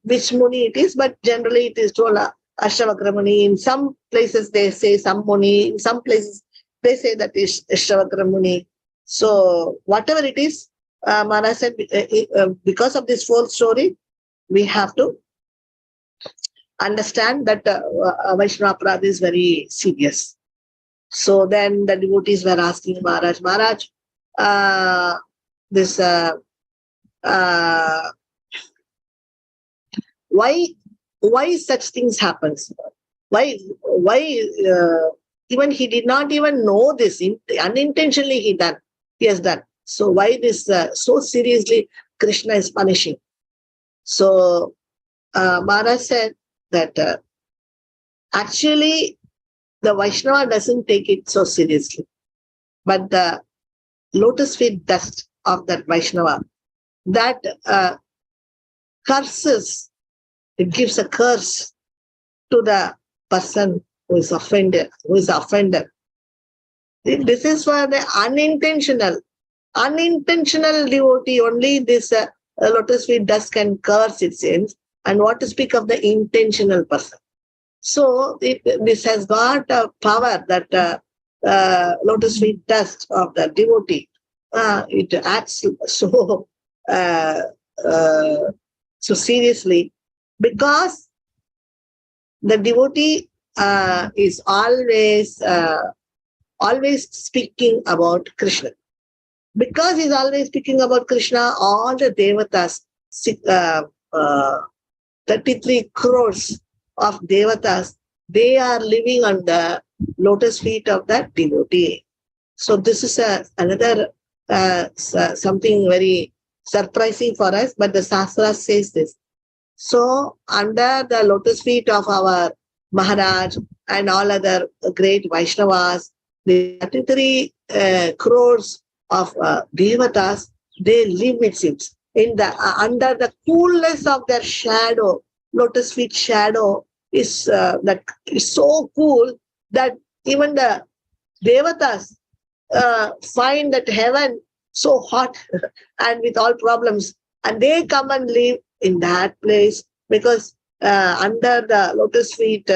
Speaker 1: which Muni it is, but generally it is told Ashtavakra Muni. In some places they say some Muni, in some places they say that is Ashtavakra Muni. So whatever it is, Maharaj said, because of this whole story, we have to understand that Vaishnava Aparadha is very serious. So then the devotees were asking Maharaj, this why such things happens? Why even he did not even know this, unintentionally he has done. So why this so seriously Krishna is punishing? So Maharaj said that actually the Vaishnava doesn't take it so seriously, but the lotus feet dust of that Vaishnava, that curses, it gives a curse to the person who is offended, This is for the unintentional devotee. Only this lotus feet dust can curse its sins, and what to speak of the intentional person. So this has got a power that lotus feet dust of the devotee. It acts so seriously, because the devotee is always speaking about Krishna. Because he's always speaking about Krishna, all the devatas, 33 crores of devatas, they are living on the lotus feet of that devotee. So this is another something very surprising for us, but the Shastra says this. So under the lotus feet of our Maharaj and all other great Vaishnavas, the 33 crores of devatas, they live, it seems, in the under the coolness of their shadow. Lotus feet shadow is that is so cool that even the devatas find that heaven so hot and with all problems, and they come and live in that place, because under the lotus feet,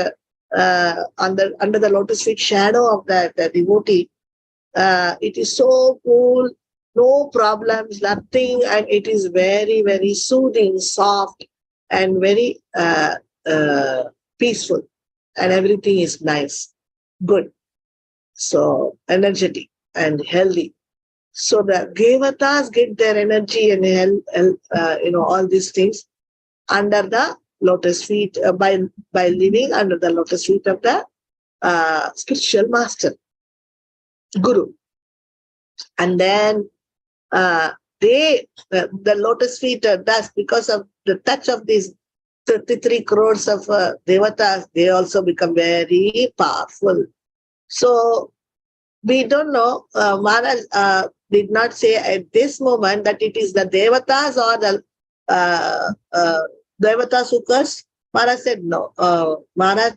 Speaker 1: under the lotus feet shadow of the devotee, it is so cool, no problems, nothing, and it is very, very soothing, soft, and very peaceful, and everything is nice, good, so energetic and healthy. So the devatas get their energy and all these things under the lotus feet, by living under the lotus feet of the spiritual master, Guru. And then the lotus feet dust, because of the touch of these 33 crores of devatas, they also become very powerful. So we don't know, Maharaj did not say at this moment that it is the devatas or the devatas who curse. Maharaj said no. Maharaj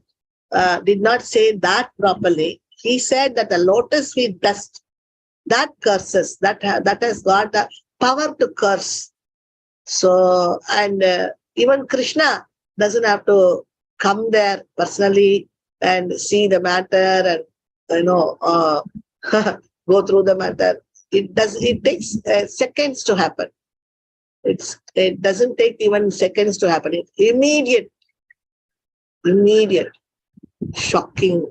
Speaker 1: did not say that properly. He said that the lotus feet dust, that curses, that has got the power to curse. So, and even Krishna doesn't have to come there personally and see the matter and go through the matter. It takes seconds to happen. It doesn't take even seconds to happen. It's immediate, shocking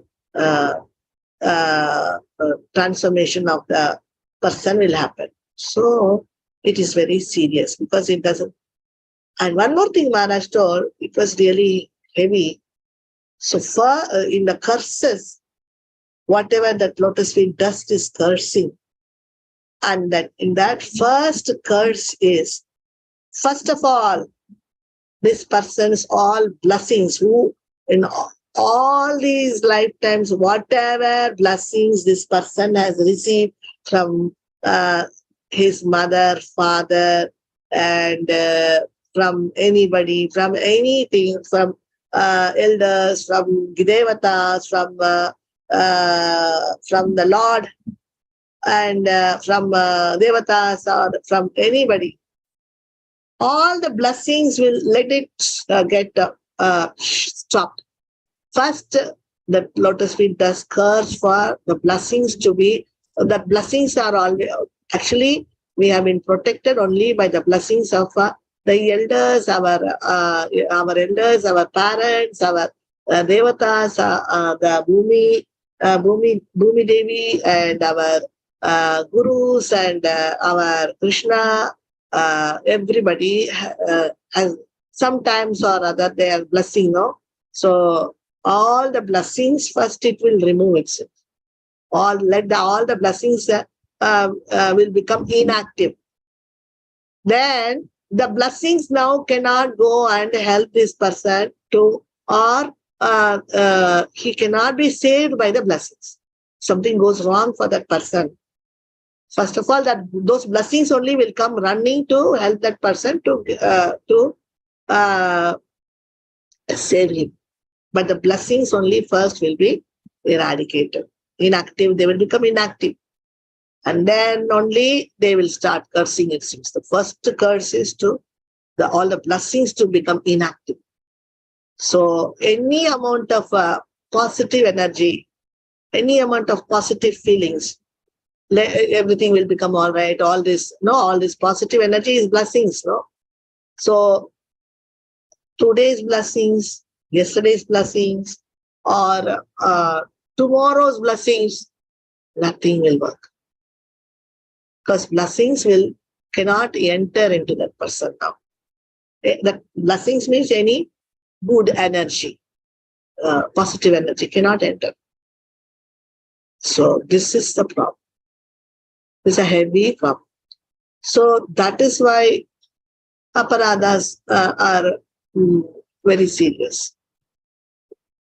Speaker 1: transformation of the person will happen. So it is very serious, because it doesn't. And one more thing Maharaj told, it was really heavy. So far in the curses, whatever that lotus feet dust is cursing, and that in that first curse is, first of all, this person's all blessings, who in all these lifetimes, whatever blessings this person has received from his mother, father, and from anybody, from anything, from elders, from devatas, from the Lord, and from devatas, or from anybody, all the blessings will let it get stopped. First, the lotus feet does curse for the blessings to be, the blessings are always, actually, we have been protected only by the blessings of the elders, our elders, our parents, our devatas, the Bhumi Devi, and our gurus, and our Krishna, everybody has sometimes or other they are blessing, no? So all the blessings, first it will remove itself. All the blessings will become inactive. Then the blessings now cannot go and help this person to, or he cannot be saved by the blessings. Something goes wrong for that person. First of all, that those blessings only will come running to help that person to save him. But the blessings only first will be eradicated. Inactive, they will become inactive. And then only they will start cursing, it seems. The first curse is to all the blessings to become inactive. So any amount of positive energy, any amount of positive feelings, everything will become all right. All this positive energy is blessings, no? So today's blessings, yesterday's blessings, or tomorrow's blessings, nothing will work. Because blessings cannot enter into that person now. That blessings means any good energy, positive energy cannot enter. So this is the problem. It's a heavy problem. So that is why aparadhas are very serious.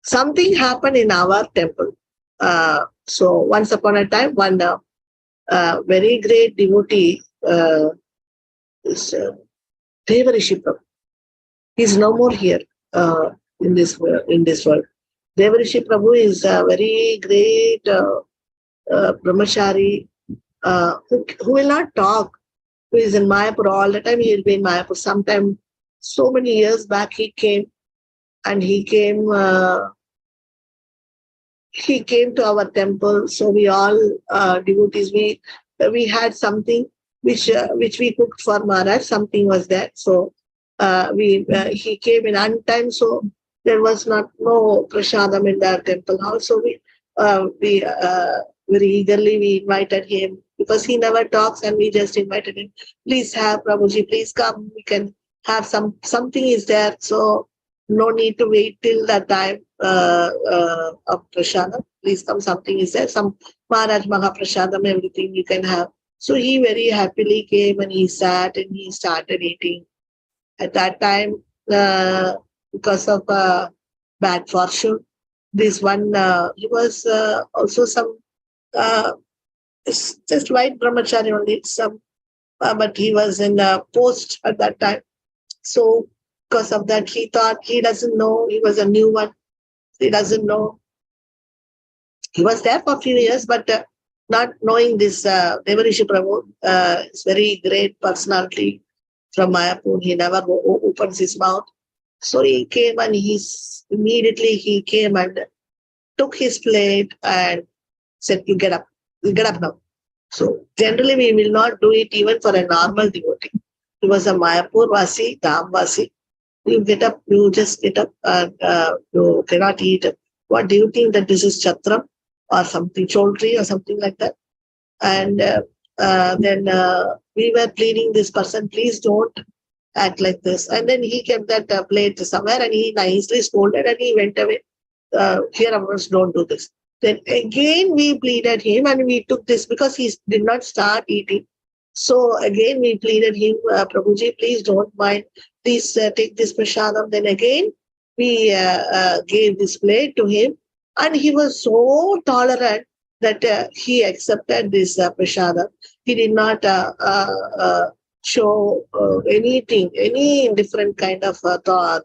Speaker 1: Something happened in our temple. So once upon a time, one very great devotee is Devarishi Prabhu. He is no more here in this world. Devarishi Prabhu is a very great brahmachari who will not talk, who is in Mayapur all the time. He will be in Mayapur. Sometime, so many years back, he came to our temple. So we all devotees, we had something which we cooked for Maharaj. Something was there. So he came in on-time. So there was no prasadam in the temple house. So we very eagerly we invited him, because he never talks, and we just invited him. Please have Prabhuji, please come. We can have something is there. So no need to wait till the time of prasadam. Please come, something is there. Some Maharaj Mahaprasadam, everything you can have. So he very happily came, and he sat and he started eating. At that time, because of bad fortune, this one, he was also some just white brahmachari only, but he was in post at that time. So because of that, he thought, he doesn't know, he was a new one. He doesn't know. He was there for a few years, but not knowing this Devarishi Prabhu is very great personality from Mayapur. He never opens his mouth. So he came, and immediately he came and took his plate and said, you get up now. So generally we will not do it even for a normal devotee. He was a Mayapur Vasi, Dham Vasi. You get up, you just get up, and you cannot eat. What do you think, that this is Chatram or something, Choltri or something like that? And then we were pleading this person, please don't act like this. And then he kept that plate somewhere, and he nicely scolded, and he went away. Here, of course, don't do this. Then again we pleaded him, and we took this because he did not start eating. So again we pleaded him, Prabhuji, please don't mind. Please take this prasadam. Then again we gave this plate to him, and he was so tolerant that he accepted this prasadam. He did not show anything, any different kind of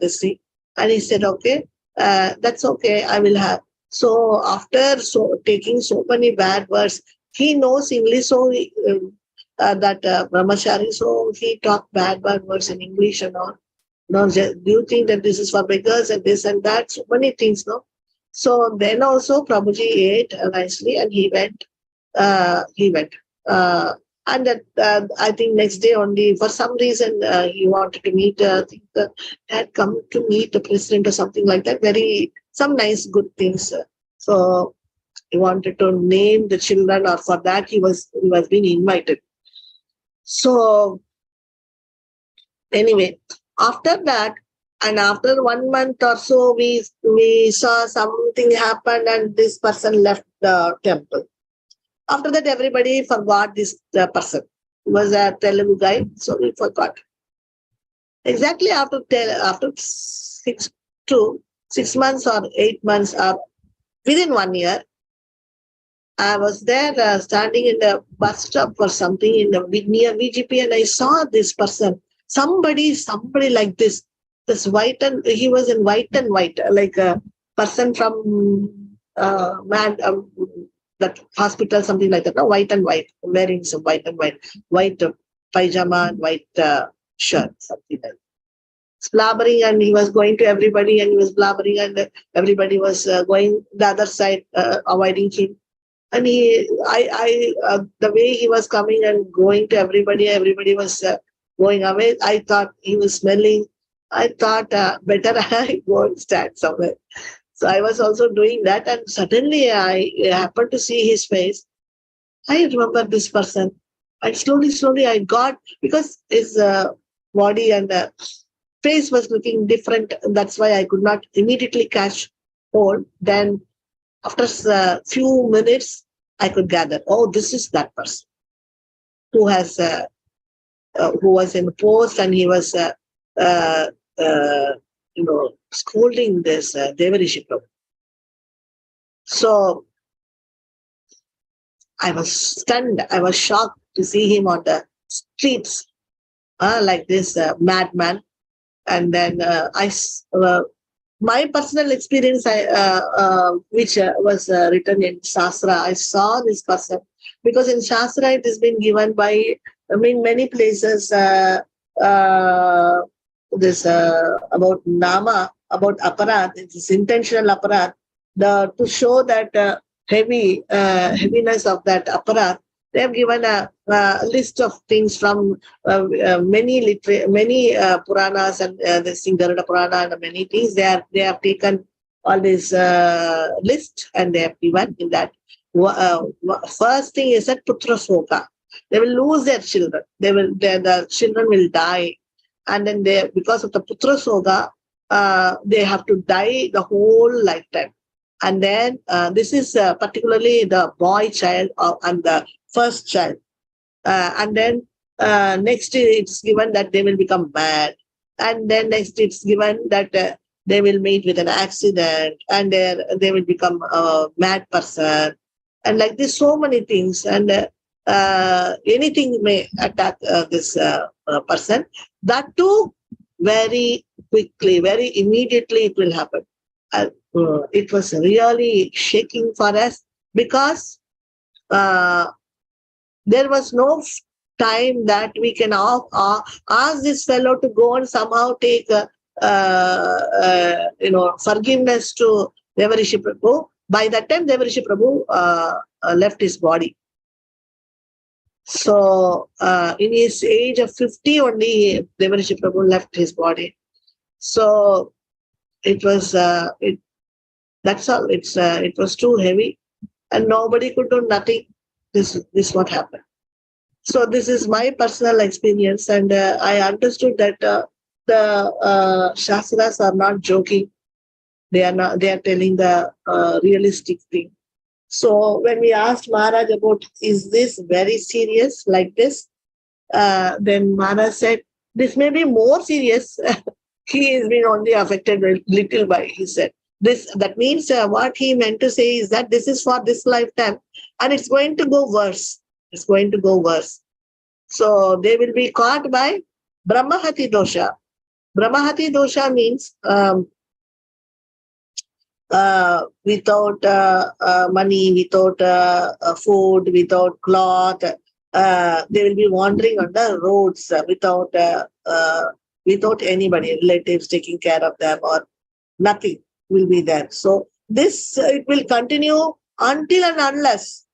Speaker 1: this thing. And he said, okay, that's okay, I will have. So after taking so many bad words, he knows English, so that brahmachari, so he talked bad words in English and all. No, do you think that this is for beggars and this and that? So many things, no? So then also Prabhuji ate nicely and he went. He went. And that, I think next day only, for some reason, he wanted to meet, I think had come to meet the president or something like that. Some nice, good things. So he wanted to name the children, or for that he was being invited. So anyway, after that, and after 1 month or so, we saw something happen, and this person left the temple. After that, everybody forgot this person. He was a Telugu guy, so we forgot. Exactly after 6 months or 8 months, or within 1 year, I was there standing in the bus stop or something near VGP, and I saw this person. Somebody like this white, and he was in white, like a person from that hospital, something like that. No, white and white, wearing some white and white pajama and white shirt, something like that. Blabbering, and he was going to everybody, and he was blabbering, and everybody was going the other side, avoiding him. And the way he was coming and going to everybody was going away. I thought he was smelling. I thought better I go and stand somewhere. So I was also doing that, and suddenly I happened to see his face. I remember this person, and slowly I got, because his body and face was looking different. That's why I could not immediately catch hold. Then after a few minutes, I could gather, oh, this is that person who was in the post, and he was, scolding this Devarishi Prabhu. So I was stunned. I was shocked to see him on the streets, like this madman. And then my personal experience, which was written in Shastra, I saw this person, because in Shastra it has been given by, many places, this about Nama, about aparat, it's intentional aparat, to show that heaviness of that aparat. They have given a list of things from many Puranas and the Garuda Purana and many things. They have taken all this list, and they have given in that. First thing is that Putra Soka. They will lose their children. The children will die, and then because of the Putra Soka, they have to die the whole lifetime. And then this is particularly the boy child and the first child. And then next it's given that they will become mad. And then next it's given that they will meet with an accident, and they will become a mad person. And like this, so many things. And anything may attack this person. That too, very quickly, very immediately it will happen. It was really shaking for us, because there was no time that we can ask this fellow to go and somehow take forgiveness to Devarishi Prabhu. By that time, Devarishi Prabhu left his body. So in his age of 50 only, Devarishi Prabhu left his body. So it was that's all. It was too heavy, and nobody could do nothing. This what happened. So this is my personal experience, and I understood that the Shastras are not joking. They are not. They are telling the realistic thing. So when we asked Maharaj about, is this very serious like this? Then Maharaj said, this may be more serious. He has been only affected a little by, he said. That means what he meant to say is that this is for this lifetime, and it's going to go worse. It's going to go worse. So they will be caught by Brahmahati dosha. Brahmahati dosha means without money, without food, without cloth, they will be wandering on the roads without anybody, relatives taking care of them, or nothing will be there. So this it will continue until and unless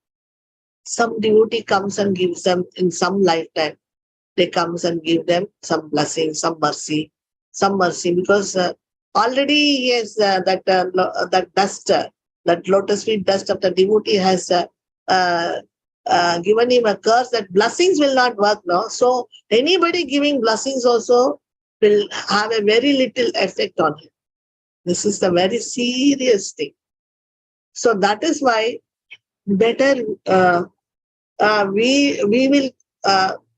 Speaker 1: some devotee comes and gives them in some lifetime. They comes and give them some blessing, some mercy, because already yes, that dust, that lotus feet dust of the devotee has given him a curse that blessings will not work now. So anybody giving blessings also will have a very little effect on him. This is the very serious thing. So that is why better we will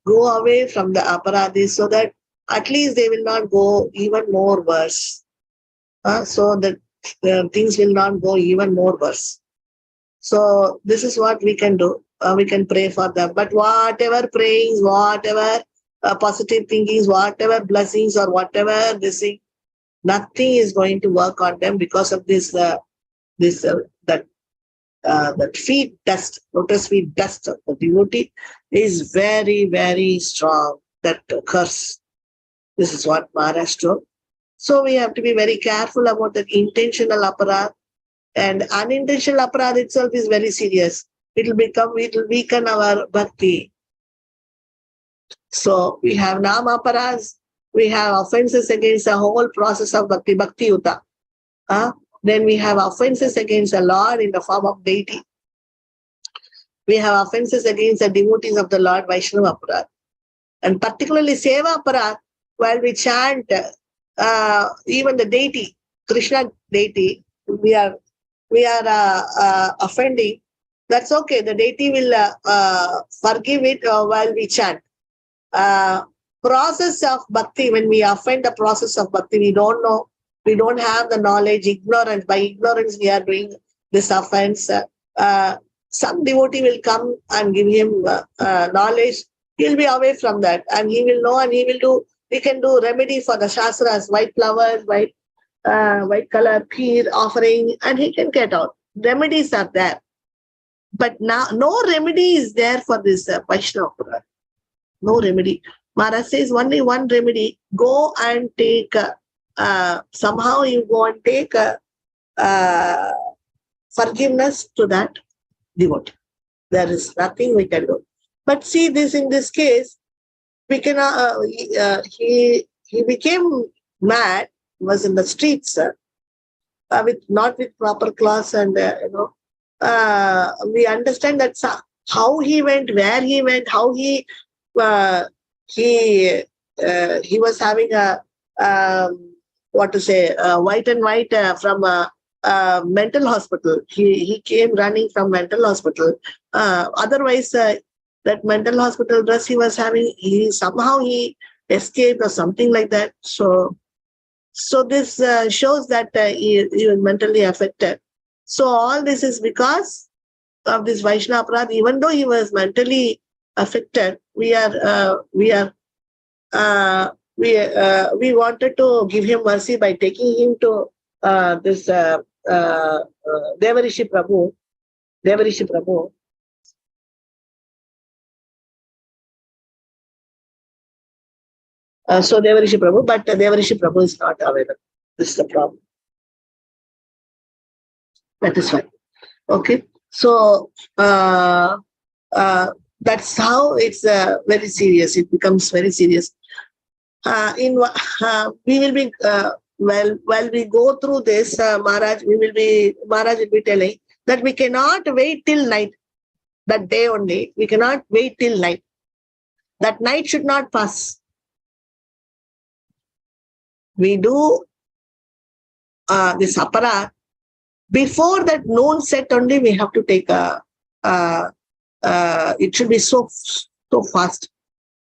Speaker 1: go away from the aparadhis, so that at least they will not go even more worse. So that things will not go even more worse. So this is what we can do. We can pray for them. But whatever prayings, whatever positive thinkings, whatever blessings, or whatever this thing, nothing is going to work on them, because of this that feet dust, lotus feet dust of the devotee is very, very strong. That curse. This is what Maharaj told. So we have to be very careful about that intentional aparadh, and unintentional aparadh itself is very serious. It will weaken our bhakti. So we have nama aparadhs, we have offenses against the whole process of bhakti yuta. Then we have offenses against the Lord in the form of deity. We have offenses against the devotees of the Lord, Vaishnava aparadh. And particularly Seva aparadh, while we chant even the deity, Krishna deity, we are offending. That's okay. The deity will forgive it while we chant. Process of bhakti, when we offend the process of bhakti, we don't know. We don't have the knowledge, ignorance. By ignorance, we are doing this offense. Some devotee will come and give him knowledge. He'll be away from that, and he will know, and he will do. We can do remedy for the shastras, white flowers, white color, kheer offering, and he can get out. Remedies are there. But now, no remedy is there for this Vaishnava aparadh. No remedy. Maharaj says only one remedy. Go and take, somehow you go and take forgiveness to that devotee. There is nothing we can do. But see, this in this case, we can. He became mad. Was in the streets not with proper clothes, and we understand that how he went, where he went, how he was having a white and white from a mental hospital. He came running from mental hospital. Otherwise, that mental hospital dress he was having, somehow he escaped or something like that. So this shows that he was mentally affected. So all this is because of this Vaishnava aparadh. Even though he was mentally affected, we wanted to give him mercy by taking him to this Devarishi Prabhu. So Devarishi Prabhu, but Devarishi Prabhu is not available. This is the problem. That is fine. Okay. So that's how it's very serious. It becomes very serious. We will be while we go through this, Maharaj will be telling that we cannot wait till night. That day only, we cannot wait till night. That night should not pass. We do this aparadh. Before that noon set only, we have to take it should be so fast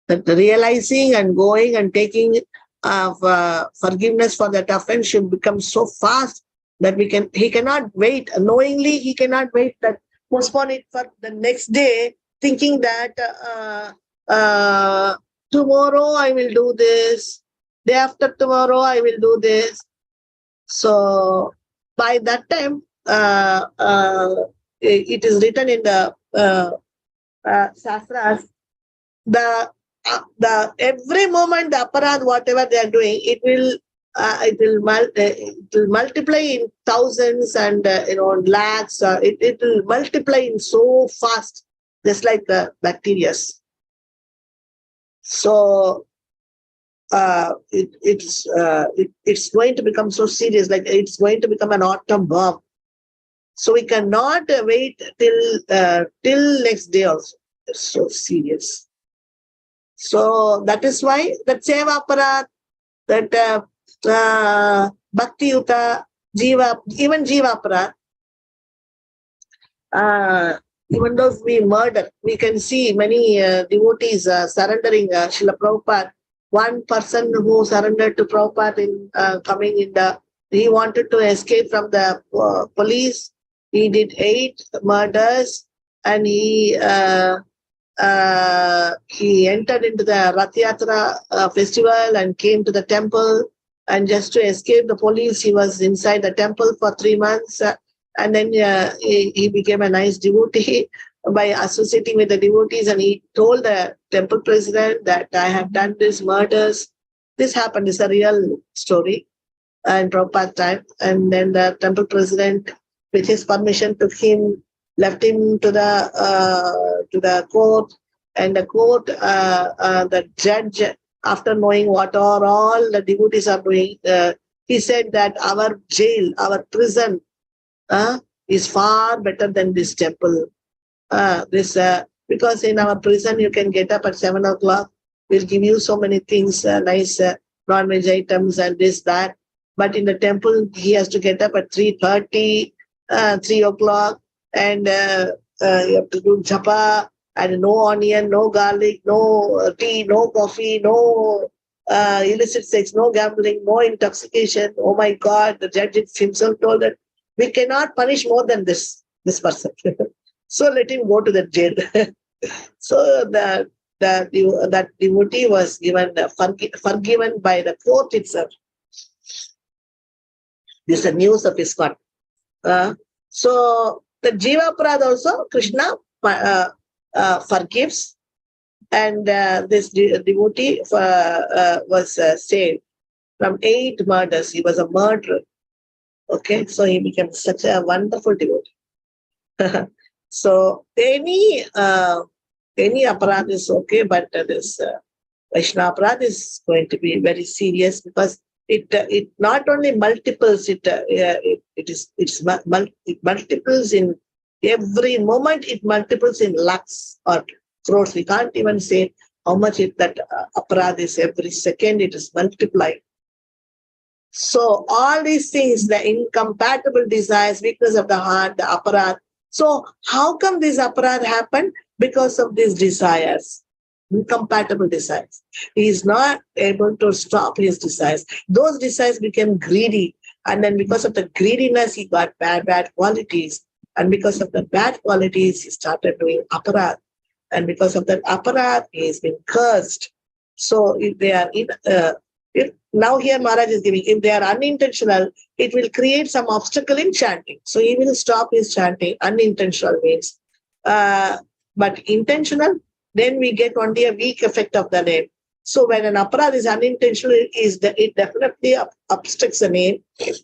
Speaker 1: that realizing and going and taking forgiveness for that offense should become so fast that he cannot wait. Knowingly, he cannot wait, that postpone it for the next day, thinking that tomorrow I will do this, day after tomorrow I will do this. So by that time, it is written in the Shastras, the every moment the aparad, whatever they are doing, it will multiply in thousands and lakhs. It will multiply in so fast, just like the bacteria. So it's going to become so serious, like it's going to become an atom bomb. So we cannot wait till next day also. It's so serious. So that is why that Seva Aparat, that Bhakti Yuta, Jiva, even Jiva Aparat, even though we murder, we can see many devotees surrendering Srila Prabhupada. One person who surrendered to Prabhupada in coming in he wanted to escape from the police. He did 8 murders, and he entered into the Rath Yatra festival and came to the temple. And just to escape the police, he was inside the temple for 3 months. And then he became a nice devotee by associating with the devotees. And he told the temple president that I have done these murders. This happened. It's a real story in Prabhupada time. And then the temple president, with his permission, took him, left him to the court. And the court, the judge, after knowing what are all the devotees are doing, he said that our jail, our prison, is far better than this temple. Because in our prison you can get up at 7 o'clock. We'll give you so many things, nice non-veg items and this, that. But in the temple, he has to get up at 3:30, 3 o'clock, and you have to do japa, and no onion, no garlic, no tea, no coffee, no illicit sex, no gambling, no intoxication. Oh my God, the judge himself told that we cannot punish more than this person. So let him go to the jail. So that devotee was given forgiven by the court itself. This is the news of ISKCON. So the Jiva Aparad also, Krishna forgives, and this devotee was saved from 8 murders. He was a murderer. Okay, so he became such a wonderful devotee. So any aparad is okay, but this Vaishnava aparad is going to be very serious, because it not only multiples, it multiples in every moment. It multiples in lakhs or crores. We can't even say how much that aparad is. Every second it is multiplied. So all these things, the incompatible desires, weakness of the heart, the aparad. So how come this aparad happened? Because of these desires, incompatible desires. He is not able to stop his desires. Those desires became greedy. And then because of the greediness, he got bad qualities. And because of the bad qualities, he started doing aparad. And because of that aparad, he has been cursed. So if they are now here Maharaj is giving, if they are unintentional, it will create some obstacle in chanting. So he will stop his chanting. Unintentional means. But intentional, then we get only a weak effect of the name. So when an aparad is unintentional, it definitely obstructs the name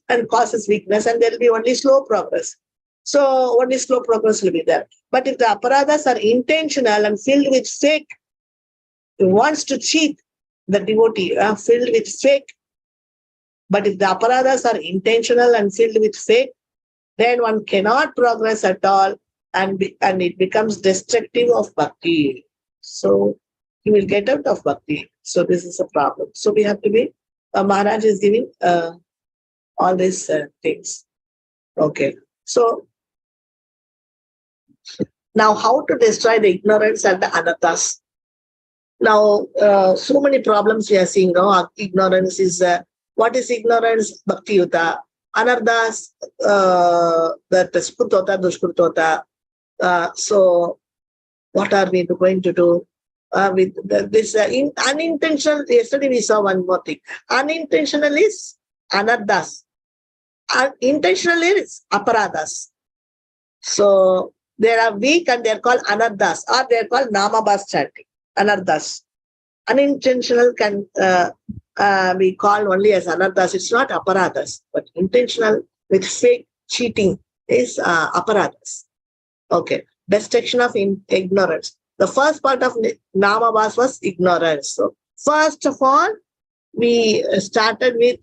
Speaker 1: and causes weakness, and there will be only slow progress. So only slow progress will be there. But if the aparadas are intentional and filled with fake, he wants to cheat the devotee, filled with fake. But if the aparadas are intentional and filled with fake, then one cannot progress at all, and it becomes destructive of bhakti. So he will get out of bhakti. So this is a problem. So we have to be, Maharaj is giving all these things. Okay. So now how to destroy the ignorance and the anarthas? Now, so many problems we are seeing now. Ignorance is, what is ignorance? Bhakti yuta. Anarthas, that sprutota, dushkrutota. So what are we going to do with this unintentional? Yesterday we saw one more thing. Unintentional is anarthas. Intentional is aparadas. So They are weak and they are called anarthas, or they are called namabhas chanting. Anarthas. Unintentional can be called only as anarthas. It's not aparadhas, but intentional with fake cheating is aparadhas. Okay. Destruction of ignorance. The first part of namabhas was ignorance. So first of all, we started with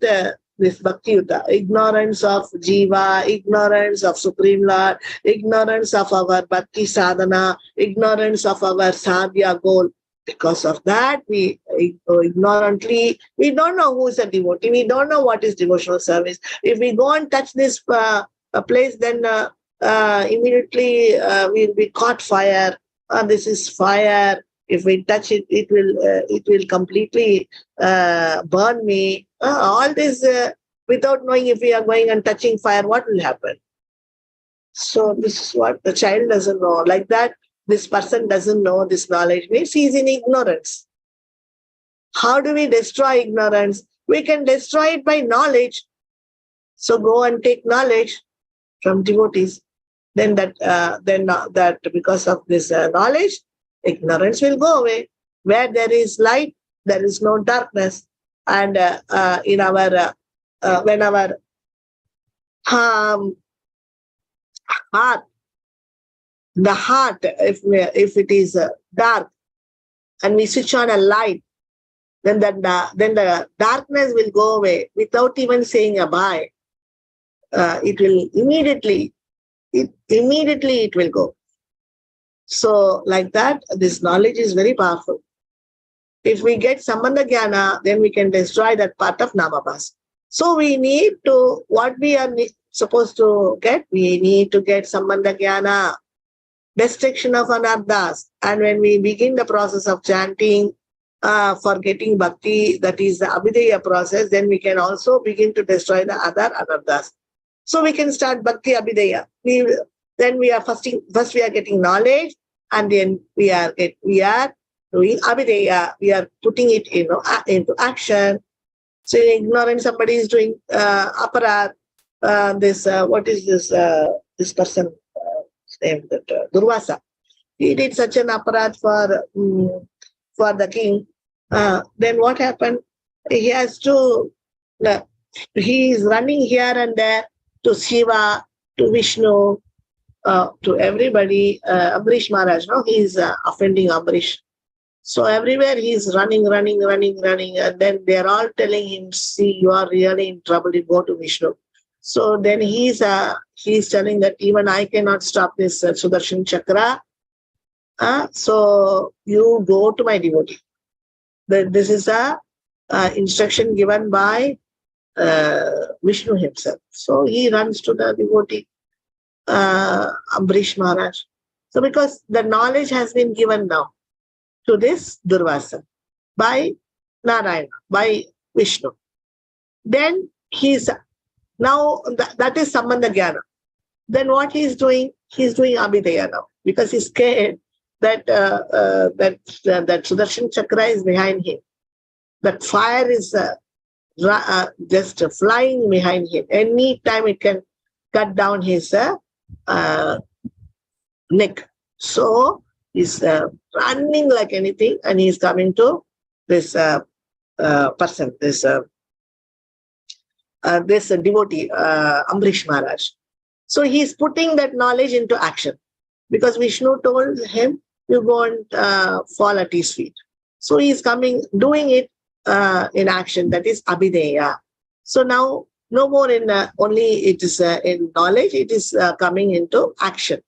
Speaker 1: this Bhakti Yuddha, ignorance of Jiva, ignorance of Supreme Lord, ignorance of our Bhakti Sadhana, ignorance of our Sadhya goal. Because of that, we ignorantly, we don't know who is a devotee, we don't know what is devotional service. If we go and touch this place, then immediately we'll be caught fire. This is fire. If we touch it, it will completely burn me. All this without knowing if we are going and touching fire, what will happen? So this is what the child doesn't know. Like that, this person doesn't know this knowledge, means he is in ignorance. How do we destroy ignorance? We can destroy it by knowledge. So go and take knowledge from devotees. Then that because of this knowledge, ignorance will go away. Where there is light, there is no darkness. And in our when our heart, the heart, if it is dark, and we switch on a light, then the darkness will go away without even saying a bye. It will immediately it will go. So like that, this knowledge is very powerful. If we get Sambandha Jnana, then we can destroy that part of Namabhas. So we need to, what we are supposed to get, we need to get Sambandha Jnana, destruction of anarthas. And when we begin the process of chanting, for getting bhakti, that is the Abhideya process, then we can also begin to destroy the other anarthas. So we can start Bhakti Abhideya. Then we are first we are getting knowledge, and then we are doing Abhideya. We are putting it into action. So in ignorance, somebody is doing aparad. What is this person name? That Durvasa. He did such an aparad for the king. Then what happened? He has to. He is running here and there to Shiva, to Vishnu, to everybody. Ambrish Maharaj, he is offending Ambrish. So everywhere he is running, and then they are all telling him, see, you are really in trouble, you go to Vishnu. So then he is telling that even I cannot stop this Sudarshan Chakra. So you go to my devotee. This is a instruction given by Vishnu himself. So he runs to the devotee, Ambrish Maharaj. So because the knowledge has been given now to this Durvasa by Narayana, by Vishnu. Then now that is Sambandha Jnana. Then what he is doing? He is doing Abhideya now, because he is scared that that Sudarshan Chakra is behind him. That fire is just flying behind him. Any time it can cut down his neck. So he's running like anything, and he's coming to this person, this devotee, Ambrish Maharaj. So he's putting that knowledge into action, because Vishnu told him, you go and fall at his feet. So he's doing it in action, that is Abhideya. So now no more in only it is in knowledge, it is coming into action.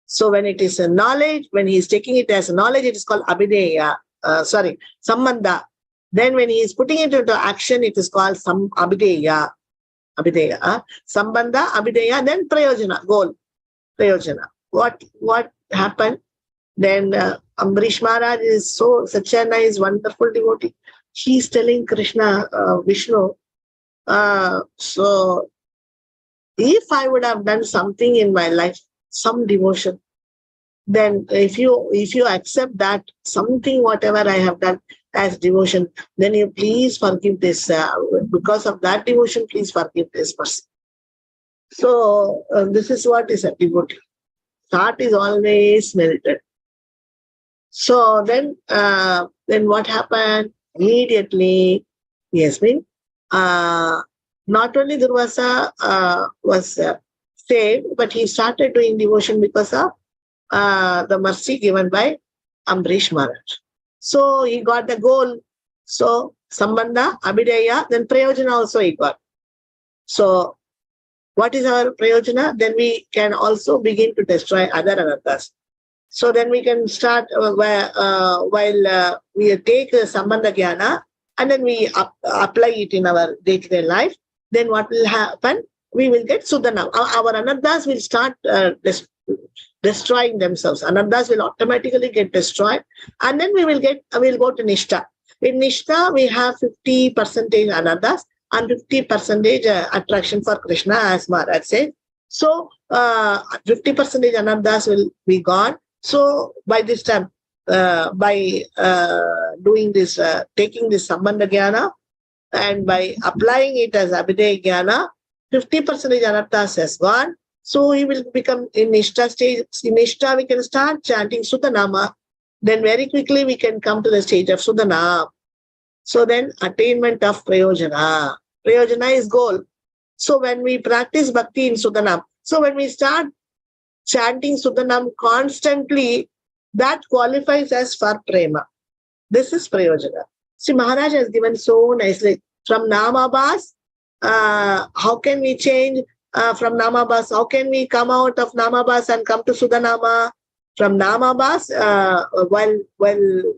Speaker 1: So when it is a knowledge, when he is taking it as knowledge, it is called Abhideya, Sambandha. Then when he is putting it into action, it is called Abhideya. Sambandha, Abhideya, then Prayojana, goal. Prayojana. What happened? Then Ambrish Maharaj is such a nice, wonderful devotee. He is telling Krishna, Vishnu, so if I would have done something in my life, some devotion, then if you accept that something, whatever I have done as devotion, then you please forgive this. Because of that devotion, please forgive this person. So this is what is a devotee. Heart is always melted. So then what happened? Immediately, he has been, not only Durvasa was saved, but he started doing devotion because of the mercy given by Ambrish Maharaj. So he got the goal. So Sambandha, Abhideya, then Prayojana also he got. So what is our Prayojana? Then we can also begin to destroy other anarthas. So then we can start while we take Sambandha Jnana and then we apply it in our day-to-day life. Then what will happen? We will get Suddha. Our anarthas will start destroying themselves. Anarthas will automatically get destroyed. And then we'll go to Nishtha. In Nishtha, we have 50% anarthas and 50% attraction for Krishna, as Maharaj said. So 50% anarthas will be gone. So by this time, by doing this, taking this Sambandha Jnana and by applying it as Abhideya Jnana, 50% anarthas has gone. So he will become in Nishtha stage. In Nishtha, we can start chanting Suddha Nama. Then very quickly we can come to the stage of Suddha Nama. So then attainment of Prayojana. Prayojana is goal. So when we practice Bhakti in Suddha Nama, so when we start chanting Suddha Nama constantly, that qualifies as for Prema. This is Prayojana. See, Maharaj has given so nicely. From Namabhas, how can we change from Namabhas? How can we come out of Namabhas and come to Suddha Nama? From Namabhas, while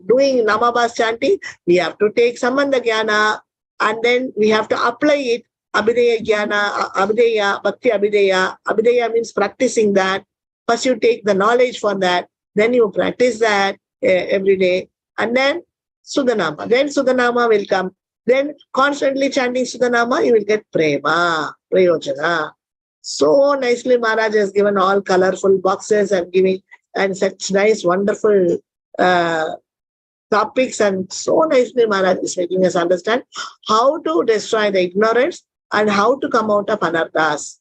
Speaker 1: doing Namabhas chanting, we have to take Sambandha Jnana and then we have to apply it. Abhideya Jnana, Abhideya, Bhakti Abhideya. Abhideya means practicing that. First you take the knowledge for that. Then you practice that every day. And then Suddha Nama. Then Suddha Nama will come. Then constantly chanting Suddha Nama, you will get Prema, Prayojana. So nicely Maharaj has given all colorful boxes and giving and such nice, wonderful topics, and so nicely Maharaj is making us understand how to destroy the ignorance and how to come out of anarthas.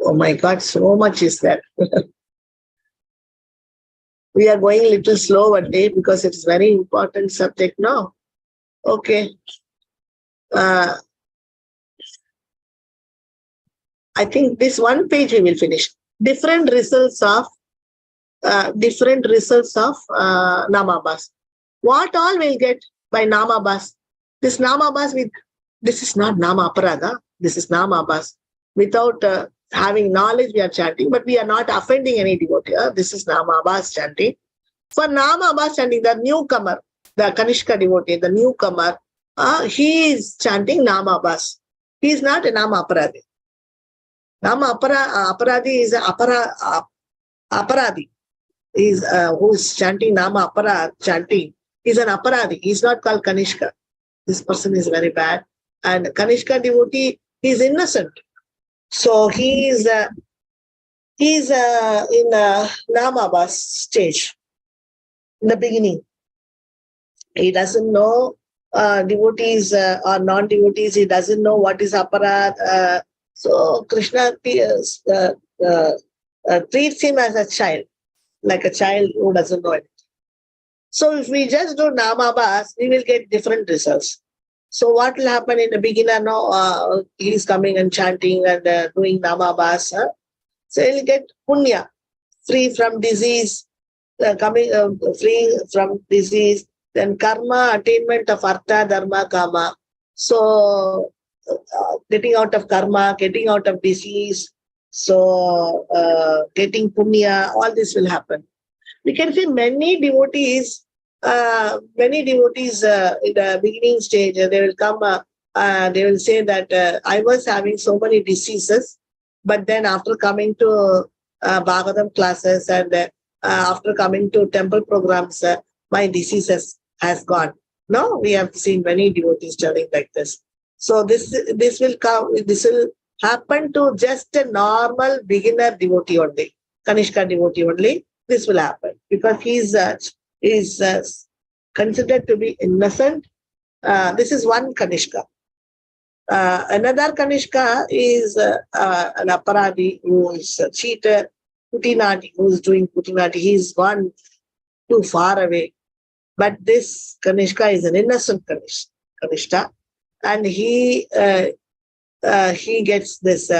Speaker 1: Oh my God, so much is there. We are going a little slow one day because it's very important subject now. Okay. I think this one page we will finish. Different results of Namabhas. What all we'll get by Namabhas? This Namabhas this is not Nama Aparadha. This is Namabhas. Without having knowledge, we are chanting, but we are not offending any devotee. This is Namabhas chanting. For Namabhas chanting, the newcomer, the Kanishka devotee, the newcomer, he is chanting Namabhas. He is not a Nama Aparadhi. Nama Aparadhi is Aparadhi. Who is chanting Nama chanting. Is an Aparadhi. He is not called Kanishka. This person is very bad. And Kanishka devotee is innocent. So he is in Namabhas stage. In the beginning, he doesn't know devotees or non-devotees. He doesn't know what is aparad. So Krishna treats him as a child, like a child who doesn't know anything. So if we just do Namabhas, we will get different results. So what will happen in the beginner now? He is coming and chanting and doing Namabhas. So he will get punya, free from disease, free from disease. Then karma, attainment of artha, dharma, kama. So getting out of karma, getting out of disease, so getting punya, all this will happen. We can see many devotees in the beginning stage, they will come, they will say that I was having so many diseases, but then after coming to Bhagavatam classes and after coming to temple programs, my diseases has gone. No, we have seen many devotees telling like this. So this will happen to just a normal beginner devotee only, Kanishka devotee only. This will happen because he is considered to be innocent. This is one Kanishka. Another Kanishka is an aparadi who is a cheater, Putinati, who is doing Putinati. He is one too far away. But this Kanishka is an innocent Kanishka, and he gets this.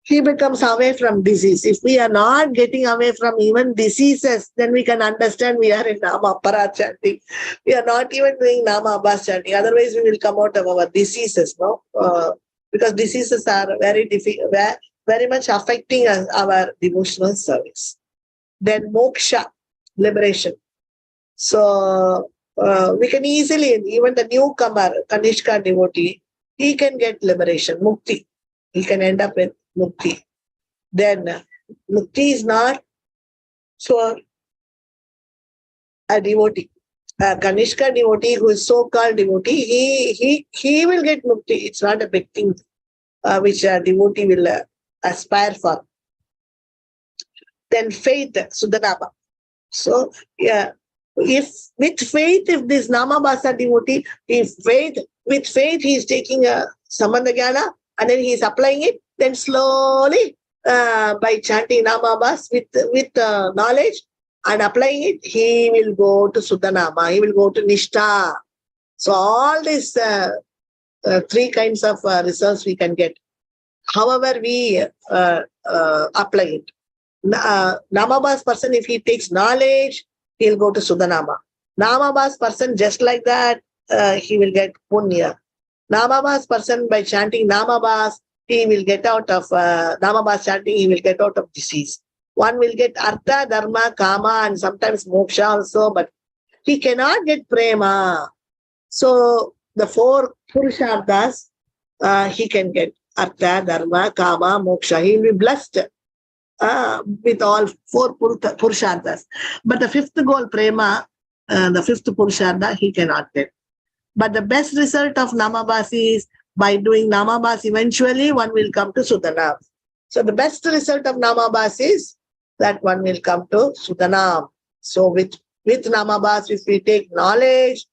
Speaker 1: He becomes away from disease. If we are not getting away from even diseases, then we can understand we are in Nama Para chanting. We are not even doing Nama Abbas chanting. Otherwise, we will come out of our diseases, no? Because diseases are very much affecting our devotional service. Then moksha, liberation. So we can easily, even the newcomer, Kanishka devotee, he can get liberation, mukti. He can end up with mukti. Then mukti is not for a devotee. A Kanishka devotee who is so-called devotee, he will get mukti. It's not a big thing which a devotee will aspire for. Then faith, Suddha. So, yeah, if with faith, if this Namabhasa devotee, with faith he is taking a Sambandha Jnana and then he is applying it, then slowly by chanting Namabhas with knowledge and applying it, he will go to Suddha Nama, he will go to Nishtha. So all these three kinds of results we can get. However we apply it. Namabhas person, if he takes knowledge, he'll go to Suddha Nama. Namabhas person, just like that, he will get punya. Namabhas person, by chanting Namabhas, he will get out of Namabhas chanting, he will get out of disease. One will get Artha, Dharma, Kama, and sometimes Moksha also, but he cannot get Prema. So the four Purusharthas, he can get Artha, Dharma, Kama, Moksha. He will be blessed with all four Purusharthas. But the fifth goal, Prema, the fifth Purushartha, he cannot get. But the best result of Namabhas is by doing Namabhas, eventually one will come to Suddhanam. So the best result of Namabhas is that one will come to Suddhanam. So with Namabhas, if we take knowledge,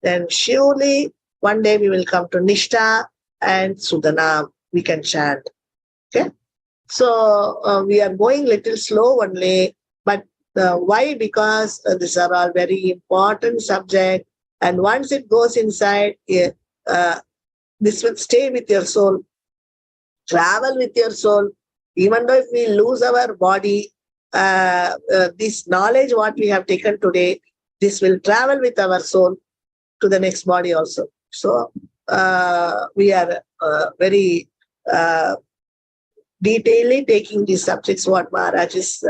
Speaker 1: then surely one day we will come to Nishtha and Suddhanam. We can chant. Okay. So we are going little slow only, but why? Because these are all very important subject, and once it goes inside, this will stay with your soul, travel with your soul. Even though if we lose our body, this knowledge what we have taken today, this will travel with our soul to the next body also. So we are very detailedly taking these subjects what Maharaj is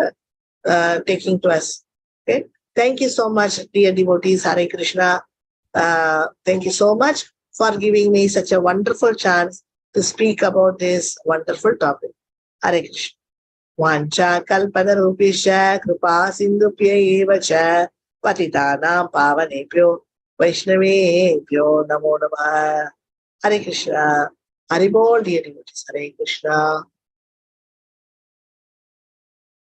Speaker 1: taking to us. Okay. Thank you so much, dear devotees. Hare Krishna. Thank you so much for giving me such a wonderful chance to speak about this wonderful topic. Hare Krishna. Vancha kalpadarupishya kripa sindhupya eva cha patitanam pavanebhyo vaishnavebhyo namo namah. Hare Krishna. Hare Bol, dear devotees. Hare Krishna.